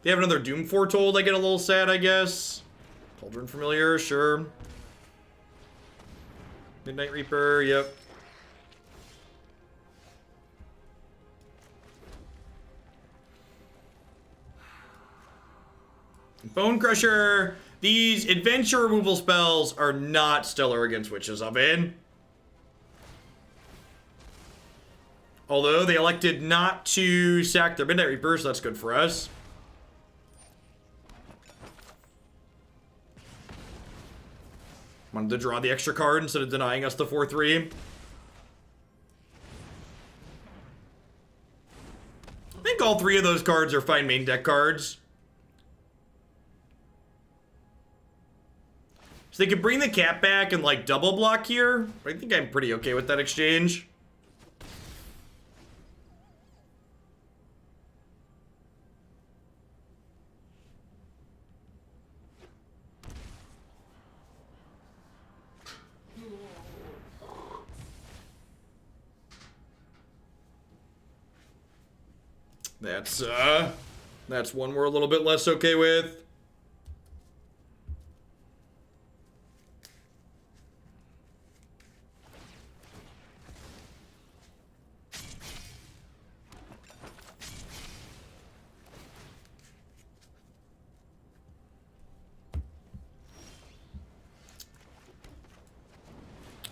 They have another Doom Foretold, I get a little sad, I guess. Cauldron Familiar, sure. Midnight Reaper, yep. Bonecrusher. These adventure removal spells are not stellar against Witch's Oven. Although they elected not to sack their Midnight Reaper, so that's good for us. Wanted to draw the extra card instead of denying us the 4/3. I think all 3 of those cards are fine main deck cards. So they could bring the cat back and like double block here. But I think I'm pretty okay with that exchange. That's one we're a little bit less okay with.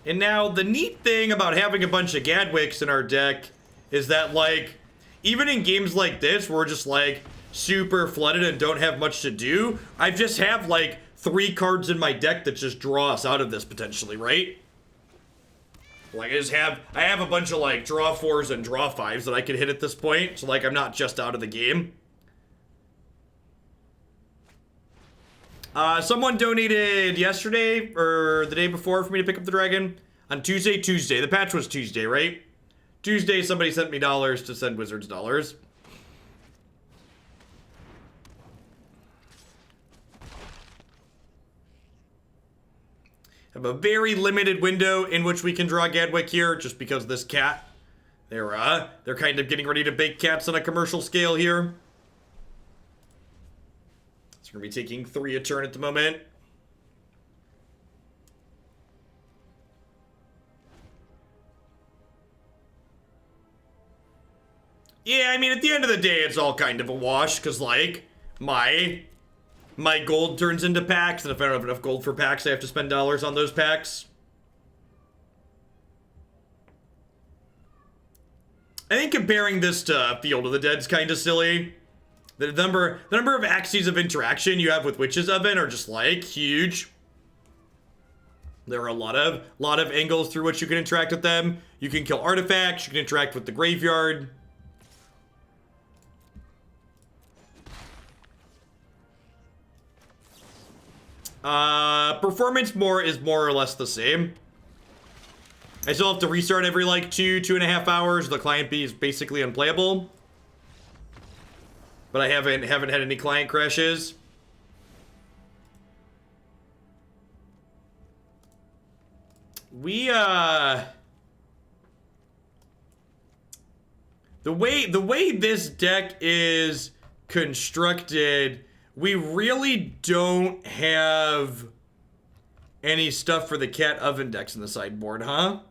And now, the neat thing about having a bunch of Gadwicks in our deck is that, like, even in games like this, where we're just, like, super flooded and don't have much to do, I just have, like, 3 cards in my deck that just draw us out of this, potentially, right? Like, I have a bunch of, like, draw 4s and draw 5s that I could hit at this point, so, like, I'm not just out of the game. Someone donated yesterday, or the day before, for me to pick up the dragon. On Tuesday. The patch was Tuesday, right? Tuesday, somebody sent me dollars to send Wizards dollars. Have a very limited window in which we can draw Gadwick here, just because this cat. They're kind of getting ready to bake cats on a commercial scale here. We're going to be taking 3 a turn at the moment. Yeah, I mean, at the end of the day, it's all kind of a wash, because, like, my gold turns into packs, and if I don't have enough gold for packs, I have to spend dollars on those packs. I think comparing this to Field of the Dead is kind of silly. The number of axes of interaction you have with Witch's Oven are just, like, huge. There are a lot of angles through which you can interact with them. You can kill artifacts, you can interact with the graveyard. Performance is more or less the same. I still have to restart every, like, 2.5 hours. The client B is basically unplayable. But I haven't had any client crashes. We the way this deck is constructed, we really don't have any stuff for the cat oven decks in the sideboard, huh?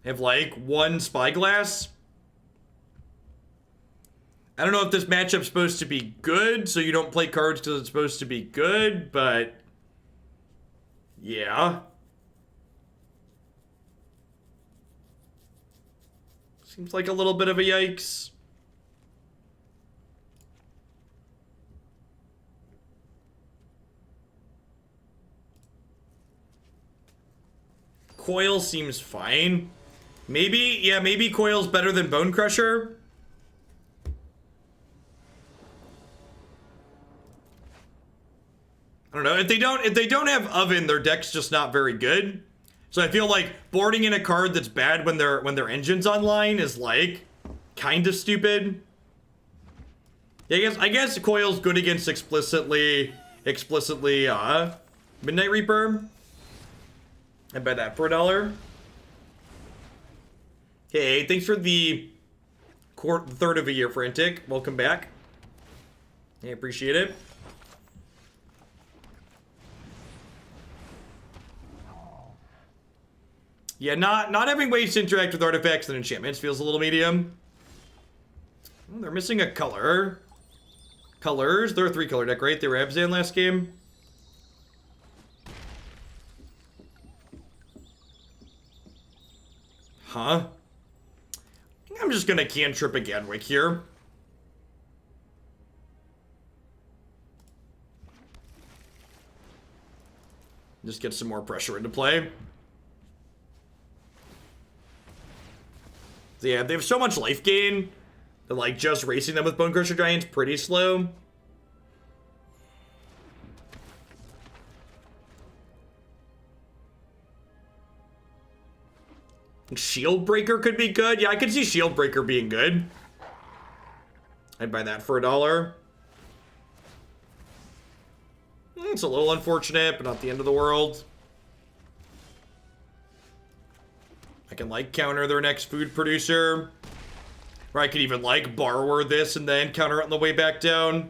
Have, like, 1 Spyglass. I don't know if this matchup's supposed to be good, so you don't play cards because it's supposed to be good, but yeah. Seems like a little bit of a yikes. Coil seems fine. Maybe, yeah, maybe Coil's better than Bonecrusher. I don't know. If they don't have Oven, their deck's just not very good. So I feel like boarding in a card that's bad when their engine's online is like kind of stupid. Yeah, I guess Coil's good against explicitly Midnight Reaper. I bet that for $1. Hey, thanks for the third of a year, Frantic. Welcome back. I appreciate it. Yeah, not having ways to interact with artifacts and enchantments feels a little medium. Oh, they're missing a color. Colors. They're a 3-color deck, right? They were Abzan last game. Huh? I'm just gonna cantrip a Gadwick here. Just get some more pressure into play. So yeah, they have so much life gain that like just racing them with Bonecrusher Giant's pretty slow. Shield Breaker could be good. Yeah, I could see Shield Breaker being good. I'd buy that for $1. It's a little unfortunate, but not the end of the world. I can like counter their next food producer. Or I could even like Borrower this and then counter it on the way back down.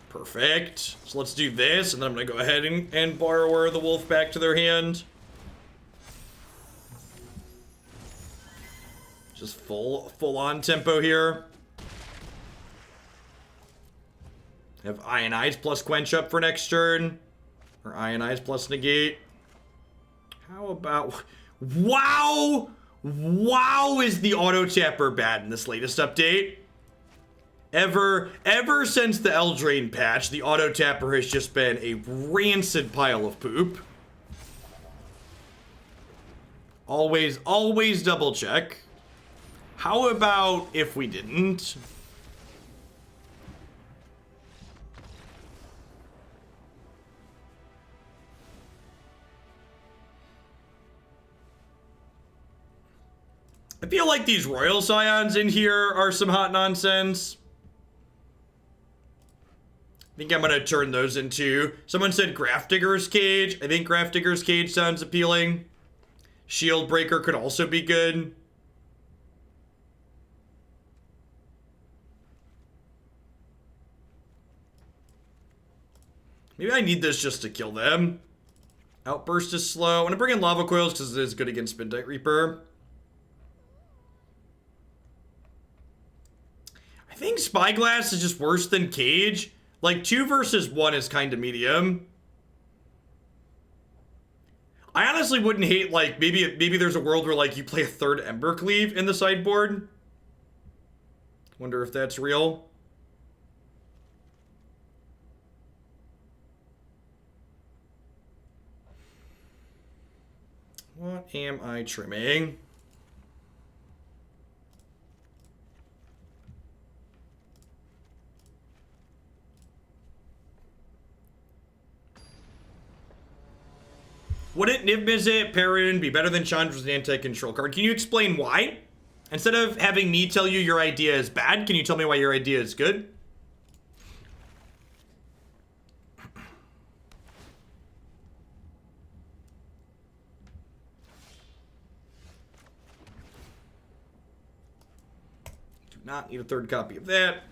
Perfect. So let's do this, and then I'm gonna go ahead and Borrower the wolf back to their hand. Just full on tempo here. Have Ionize plus Quench up for next turn. Or Ionize plus Negate. How about... Wow! Wow is the auto tapper bad in this latest update. Ever since the Eldraine patch, the auto tapper has just been a rancid pile of poop. Always double check. How about if we didn't? I feel like these Royal Scions in here are some hot nonsense. I think I'm gonna turn those into... Someone said Grafdigger's Cage. I think Grafdigger's Cage sounds appealing. Shield Breaker could also be good. Maybe I need this just to kill them. Outburst is slow. I'm gonna bring in Lava Coils because it is good against Midnight Reaper. I think Spyglass is just worse than Cage. Like, 2 versus 1 is kind of medium. I honestly wouldn't hate, like, maybe there's a world where, like, you play a 3rd Embercleave in the sideboard. Wonder if that's real. What am I trimming? Wouldn't Niv Mizzet Perrin be better than Chandra's an anti-control card? Can you explain why? Instead of having me tell you your idea is bad, can you tell me why your idea is good? Do not need a 3rd copy of that.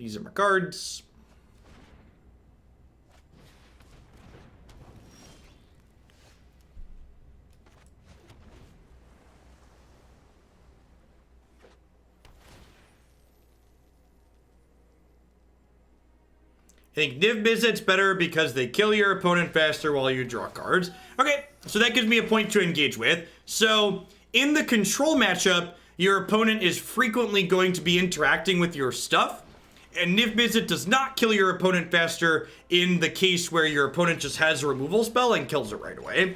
These are my cards. I think Niv Mizzet's better because they kill your opponent faster while you draw cards. Okay, so that gives me a point to engage with. So, in the control matchup, your opponent is frequently going to be interacting with your stuff, and Niv Mizzet does not kill your opponent faster in the case where your opponent just has a removal spell and kills it right away.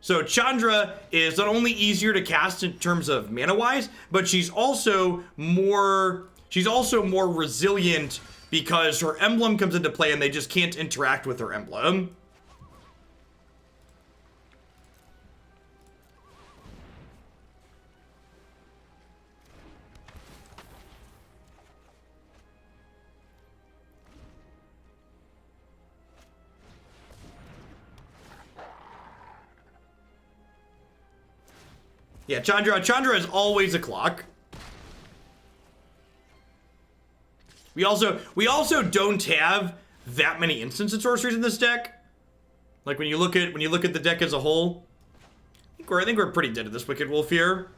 So Chandra is not only easier to cast in terms of mana-wise, but she's also more resilient because her emblem comes into play and they just can't interact with her emblem. Yeah, Chandra is always a clock. We also don't have that many instant sorceries in this deck. Like when you look at the deck as a whole, I think we're pretty dead to this Wicked Wolf here.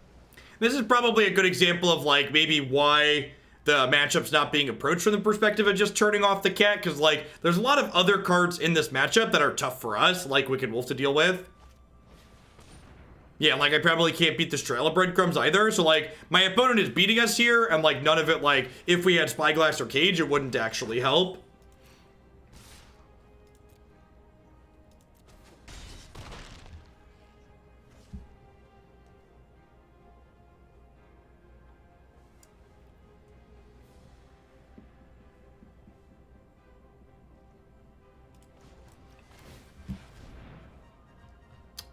This is probably a good example of like maybe why the matchup's not being approached from the perspective of just turning off the cat, because like there's a lot of other cards in this matchup that are tough for us, like Wicked Wolf, to deal with. Yeah, like I probably can't beat this Trail of Breadcrumbs either, so like my opponent is beating us here, and like none of it, like if we had Spyglass or Cage, it wouldn't actually help.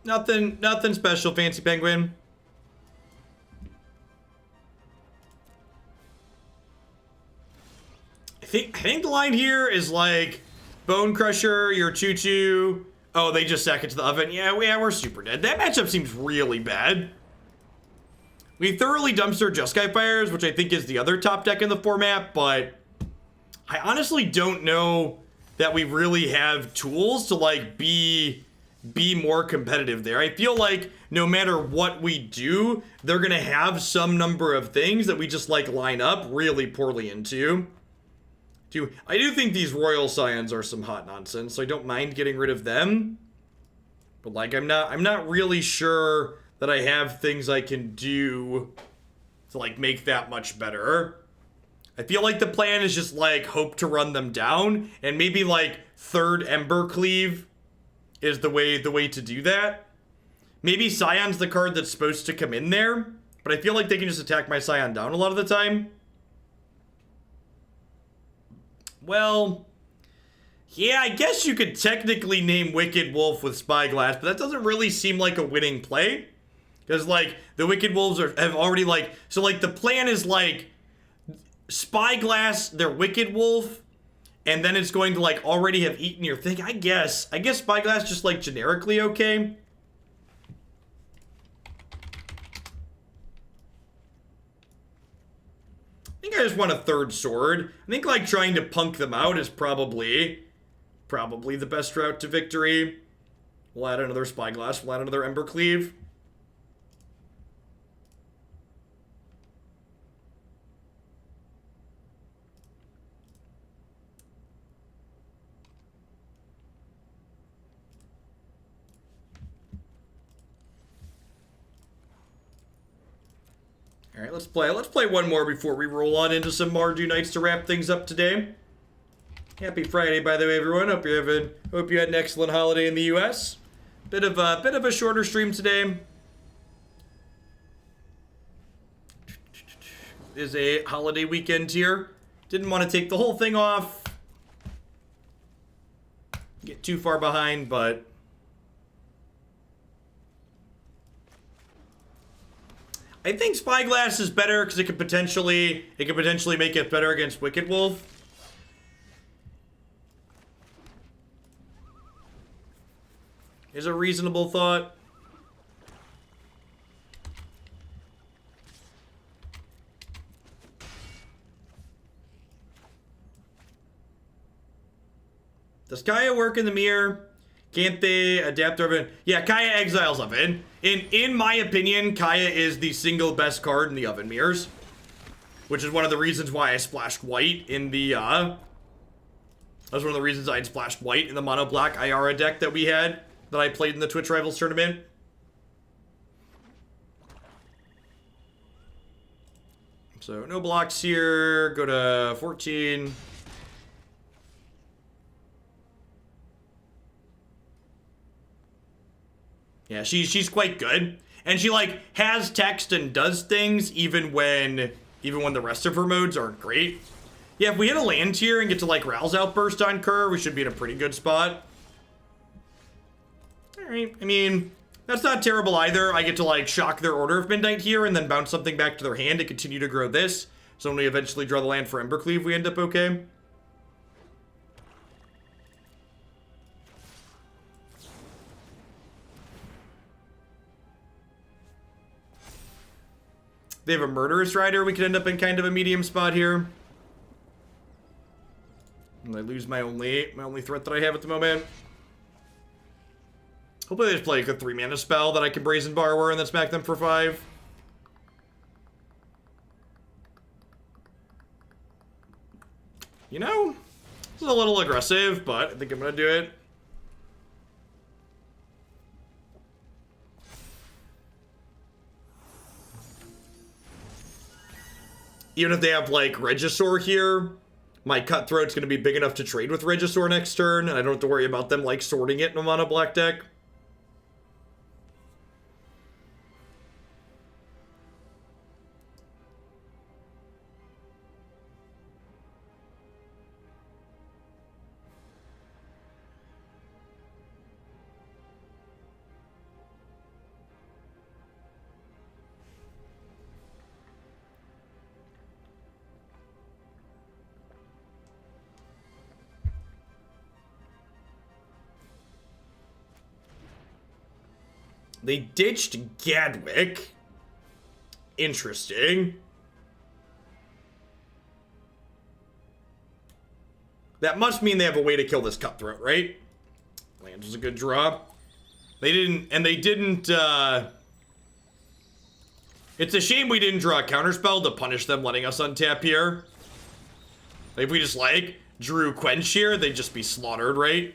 Nothing special, Fancy Penguin. I think the line here is like Bonecrusher, your choo-choo. Oh, they just sack it to the oven. Yeah, we're super dead. That matchup seems really bad. We thoroughly dumpster Jeskai Fires, which I think is the other top deck in the format, but I honestly don't know that we really have tools to like be more competitive there. I feel like no matter what we do, they're gonna have some number of things that we just like line up really poorly into. I do think these Royal Scions are some hot nonsense, so I don't mind getting rid of them. But like I'm not really sure that I have things I can do to like make that much better. I feel like the plan is just like hope to run them down, and maybe like third Embercleave is the way to do that. Maybe Scion's the card that's supposed to come in there, but I feel like they can just attack my Scion down a lot of the time. Well, yeah, I guess you could technically name Wicked Wolf with Spyglass, but that doesn't really seem like a winning play. Because, like, the Wicked Wolves have already, like... So, like, the plan is, like, Spyglass, their Wicked Wolf, and then it's going to, like, already have eaten your thing. I guess Spyglass just, like, generically okay. I think I just want a third sword. I think, like, trying to punk them out is probably the best route to victory. We'll add another Spyglass. We'll add another Embercleave. All right, let's play one more before we roll on into some Mardu Nights to wrap things up today. Happy Friday, by the way, everyone. Hope you had an excellent holiday in the U.S. Bit of a shorter stream today. Is a holiday weekend here. Didn't want to take the whole thing off. Get too far behind, but I think Spyglass is better because it could potentially make it better against Wicked Wolf. Is a reasonable thought. Does Kaya work in the mirror? Can't they adapt Oven? Yeah, Kaya exiles Oven. In my opinion, Kaya is the single best card in the Oven mirrors. Which is one of the reasons why I splashed white in the, That was one of the reasons I had splashed white in the mono black Iara deck that we had, that I played in the Twitch Rivals tournament. So, no blocks here. Go to 14. Yeah, she's quite good. And she, like, has text and does things even when the rest of her modes aren't great. Yeah, if we hit a land here and get to, like, Ral's Outburst on Kerr, we should be in a pretty good spot. Alright, I mean, that's not terrible either. I get to, like, shock their Order of Midnight here and then bounce something back to their hand to continue to grow this. So when we eventually draw the land for Embercleave, we end up okay. They have a Murderous Rider. We could end up in kind of a medium spot here. And I lose my only threat that I have at the moment. Hopefully they just play a good 3-mana spell that I can Brazen Borrower and then smack them for 5. You know, this is a little aggressive, but I think I'm gonna do it. Even if they have, like, Regisaur here, my Cutthroat's going to be big enough to trade with Regisaur next turn, and I don't have to worry about them, like, sorting it in a mono black deck. They ditched Gadwick. Interesting. That must mean they have a way to kill this Cutthroat, right? Land was a good draw. They didn't, it's a shame we didn't draw a counterspell to punish them letting us untap here. Like, if we just, like, drew Quench here, they'd just be slaughtered, right?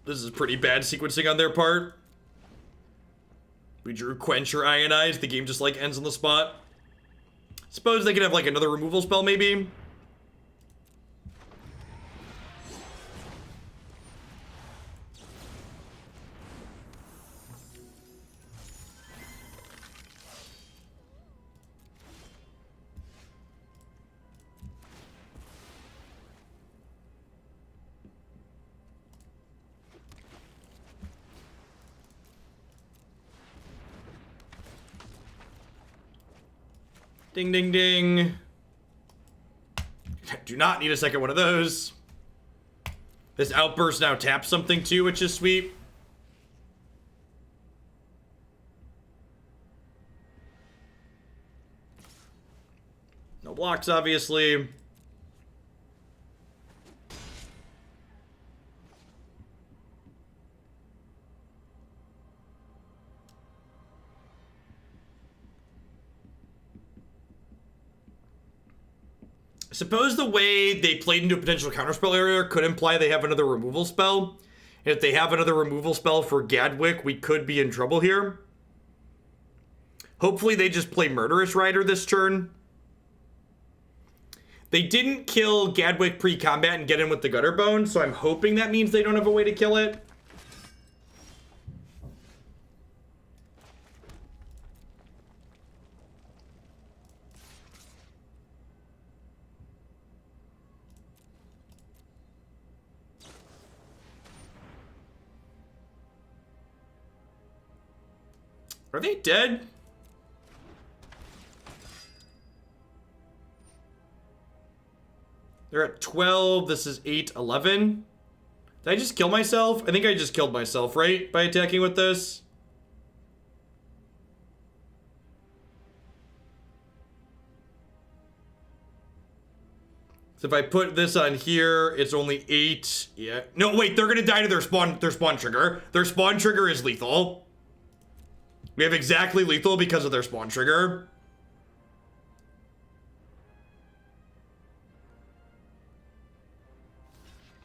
This is pretty bad sequencing on their part. We drew Quench or Ionize, the game just, like, ends on the spot. Suppose they could have, like, another removal spell, maybe? Ding, ding, ding. Do not need a second one of those. This Outburst now taps something too, which is sweet. No blocks, obviously. Suppose the way they played into a potential counterspell area could imply they have another removal spell. And if they have another removal spell for Gadwick, we could be in trouble here. Hopefully they just play Murderous Rider this turn. They didn't kill Gadwick pre-combat and get in with the Gutterbone, so I'm hoping that means they don't have a way to kill it. Are they dead? They're at 12. This is 8, 11. Did I just kill myself? I think I just killed myself, right? By attacking with this. So if I put this on here, it's only 8. Yeah. No, wait, they're gonna die to their spawn trigger. Their spawn trigger is lethal. We have exactly lethal because of their spawn trigger.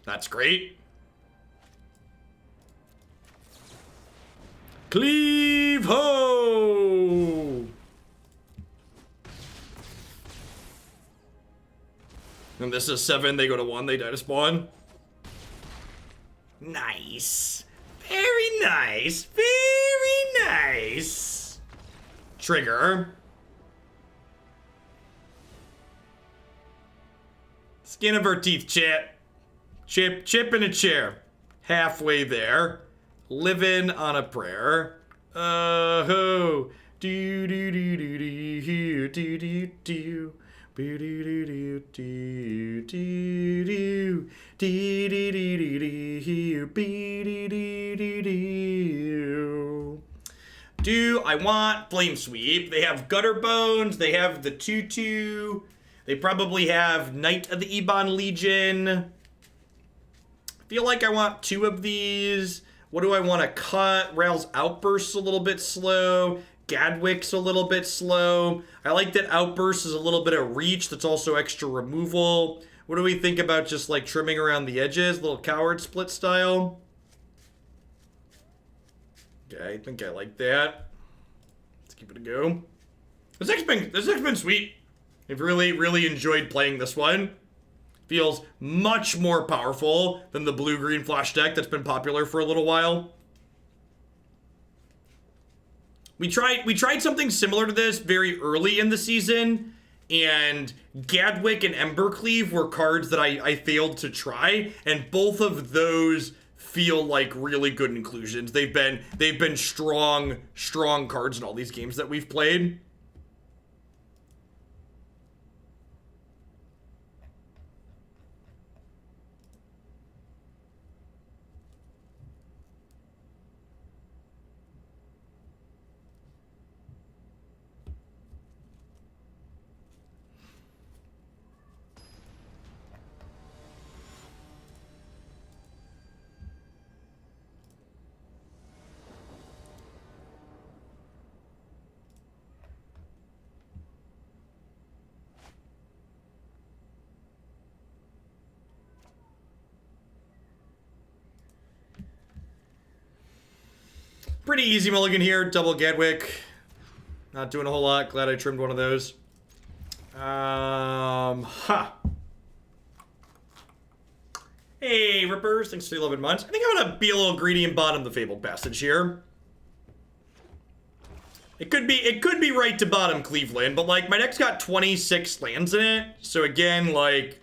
That's great. Cleave ho! And this is 7, they go to 1, they die to spawn. Nice. Very nice. Very nice. Trigger. Skin of her teeth, chat. Chip in a chair. Halfway there. Living on a prayer. Ho. Do do do do do do do do. Do do I want Flame Sweep? They have Gutter Bones, they have the 2/2, they probably have Knight of the Ebon Legion. I feel like I want 2 of these. What do I want to cut? Rail's Outburst's a little bit slow. Gadwick's a little bit slow. I like that Outburst is a little bit of reach that's also extra removal. What do we think about just like trimming around the edges? Little coward split style. Okay, I think I like that. Let's give it a go. This deck's been sweet. I've really enjoyed playing this one. Feels much more powerful than the blue-green flash deck that's been popular for a little while. We tried something similar to this very early in the season, and Gadwick and Embercleave were cards that I failed to try, and both of those feel like really good inclusions. They've been strong cards in all these games that we've played. Pretty easy mulligan here, double Gadwick. Not doing a whole lot, glad I trimmed one of those. Hey, Rippers, thanks for the 11 months. I think I'm gonna be a little greedy and bottom the Fabled Passage here. It could be right to bottom Cleveland, but like my deck's got 26 lands in it. So again, like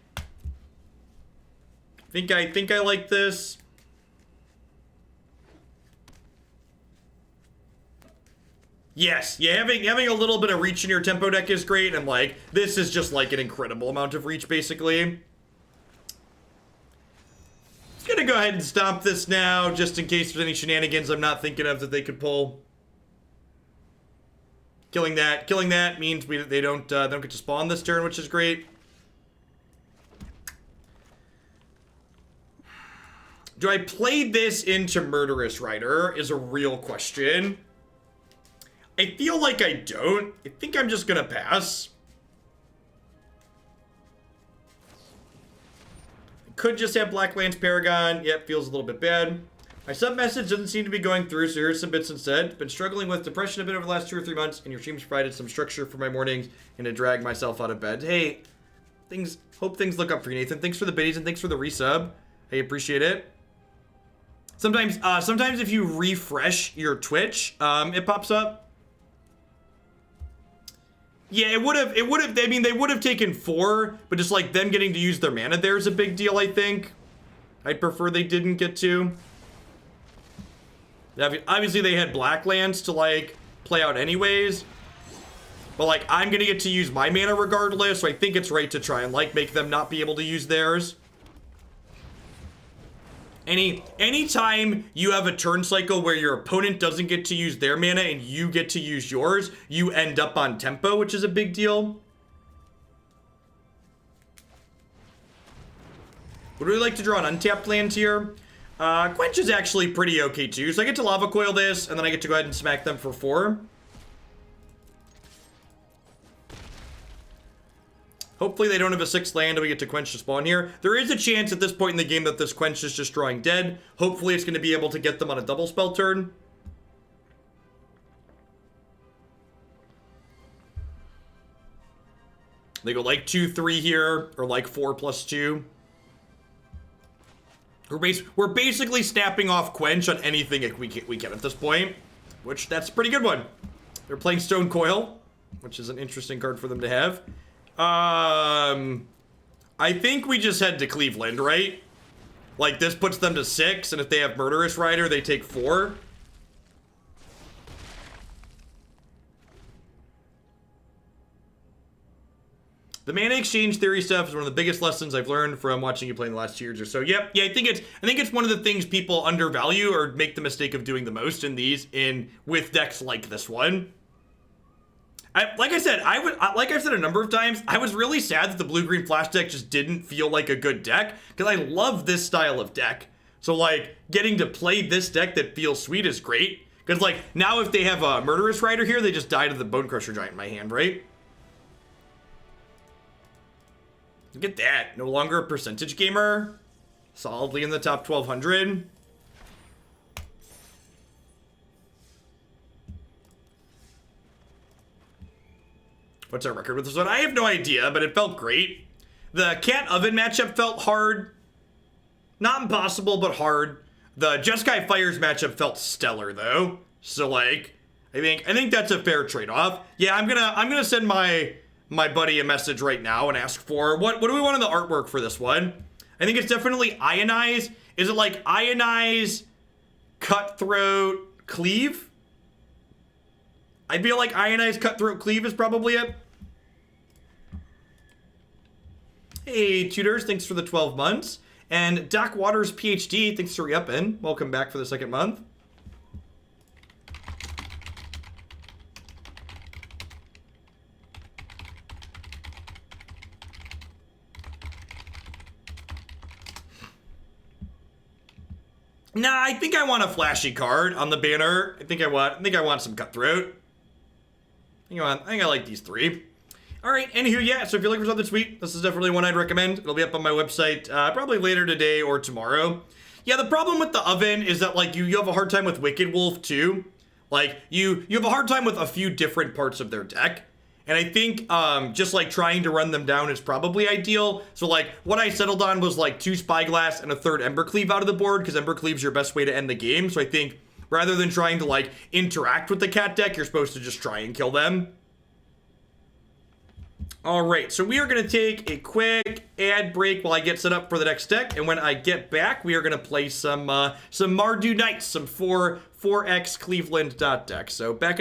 I think I like this. Yes, yeah, having a little bit of reach in your tempo deck is great, and like this is just like an incredible amount of reach basically. Just gonna go ahead and stomp this now, just in case there's any shenanigans I'm not thinking of that they could pull. Killing that means they don't get to spawn this turn, which is great. Do I play this into Murderous Rider is a real question. I feel like I don't. I think I'm just gonna pass. I could just have Black Lance Paragon. Yep, feels a little bit bad. My sub message doesn't seem to be going through, so here's some bits instead. Been struggling with depression a bit over the last 2 or 3 months, and your streams provided some structure for my mornings and to drag myself out of bed. Hey, hope things look up for you, Nathan. Thanks for the biddies and thanks for the resub. I appreciate it. Sometimes if you refresh your Twitch, it pops up. Yeah, it would have, I mean, they would have taken 4, but just like them getting to use their mana there is a big deal, I think. I'd prefer they didn't get to. Obviously, they had black lands to, like, play out anyways. But, like, I'm gonna get to use my mana regardless, so I think it's right to try and, like, make them not be able to use theirs. Anytime you have a turn cycle where your opponent doesn't get to use their mana and you get to use yours, you end up on tempo, which is a big deal. Would really like to draw an untapped land here. Quench is actually pretty okay too. So I get to Lava Coil this, and then I get to go ahead and smack them for 4. Hopefully they don't have a 6th land and we get to Quench to spawn here. There is a chance at this point in the game that this Quench is just drawing dead. Hopefully it's going to be able to get them on a double spell turn. They go like 2-3 here, or like 4+2. We're basically snapping off Quench on anything we can at this point, which that's a pretty good one. They're playing Stone Coil, which is an interesting card for them to have. I think we just head to Cleveland, right? Like, this puts them to 6, and if they have Murderous Rider, they take 4. The mana exchange theory stuff is one of the biggest lessons I've learned from watching you play in the last 2 years or so. Yep, yeah, I think it's one of the things people undervalue or make the mistake of doing the most in these with decks like this one. Like I've said a number of times, I was really sad that the blue-green flash deck just didn't feel like a good deck, because I love this style of deck. So, like, getting to play this deck that feels sweet is great. Because, like, now if they have a Murderous Rider here, they just die to the Bonecrusher Giant in my hand, right? Look at that. No longer a percentage gamer. Solidly in the top 1,200. What's our record with this one? I have no idea, but it felt great. The Cat Oven matchup felt hard. Not impossible, but hard. The Jeskai Fires matchup felt stellar, though. So, like, I think that's a fair trade-off. Yeah, I'm gonna send my buddy a message right now and ask for what do we want in the artwork for this one? I think it's definitely Ionize. Is it like Ionize, Cutthroat, Cleave? I feel like Ionize, Cutthroat, Cleave is probably it. Hey, Tutors, thanks for the 12 months. And Doc Waters PhD, thanks for re-upping. Welcome back for the 2nd month. Nah, I think I want a flashy card on the banner. I think I want some Cutthroat. I think I like these 3. All right, anywho, yeah, so if you're looking for something sweet, this is definitely one I'd recommend. It'll be up on my website probably later today or tomorrow. Yeah, the problem with the oven is that, like, you have a hard time with Wicked Wolf, too. Like, you have a hard time with a few different parts of their deck. And I think just, like, trying to run them down is probably ideal. So, like, what I settled on was, like, 2 Spyglass and a 3rd Embercleave out of the board, because Embercleave's your best way to end the game. So I think rather than trying to, like, interact with the cat deck, you're supposed to just try and kill them. All right, so we are going to take a quick ad break while I get set up for the next deck, and when I get back, we are going to play some Mardu Knights, some 4x Cleveland dot deck. So back in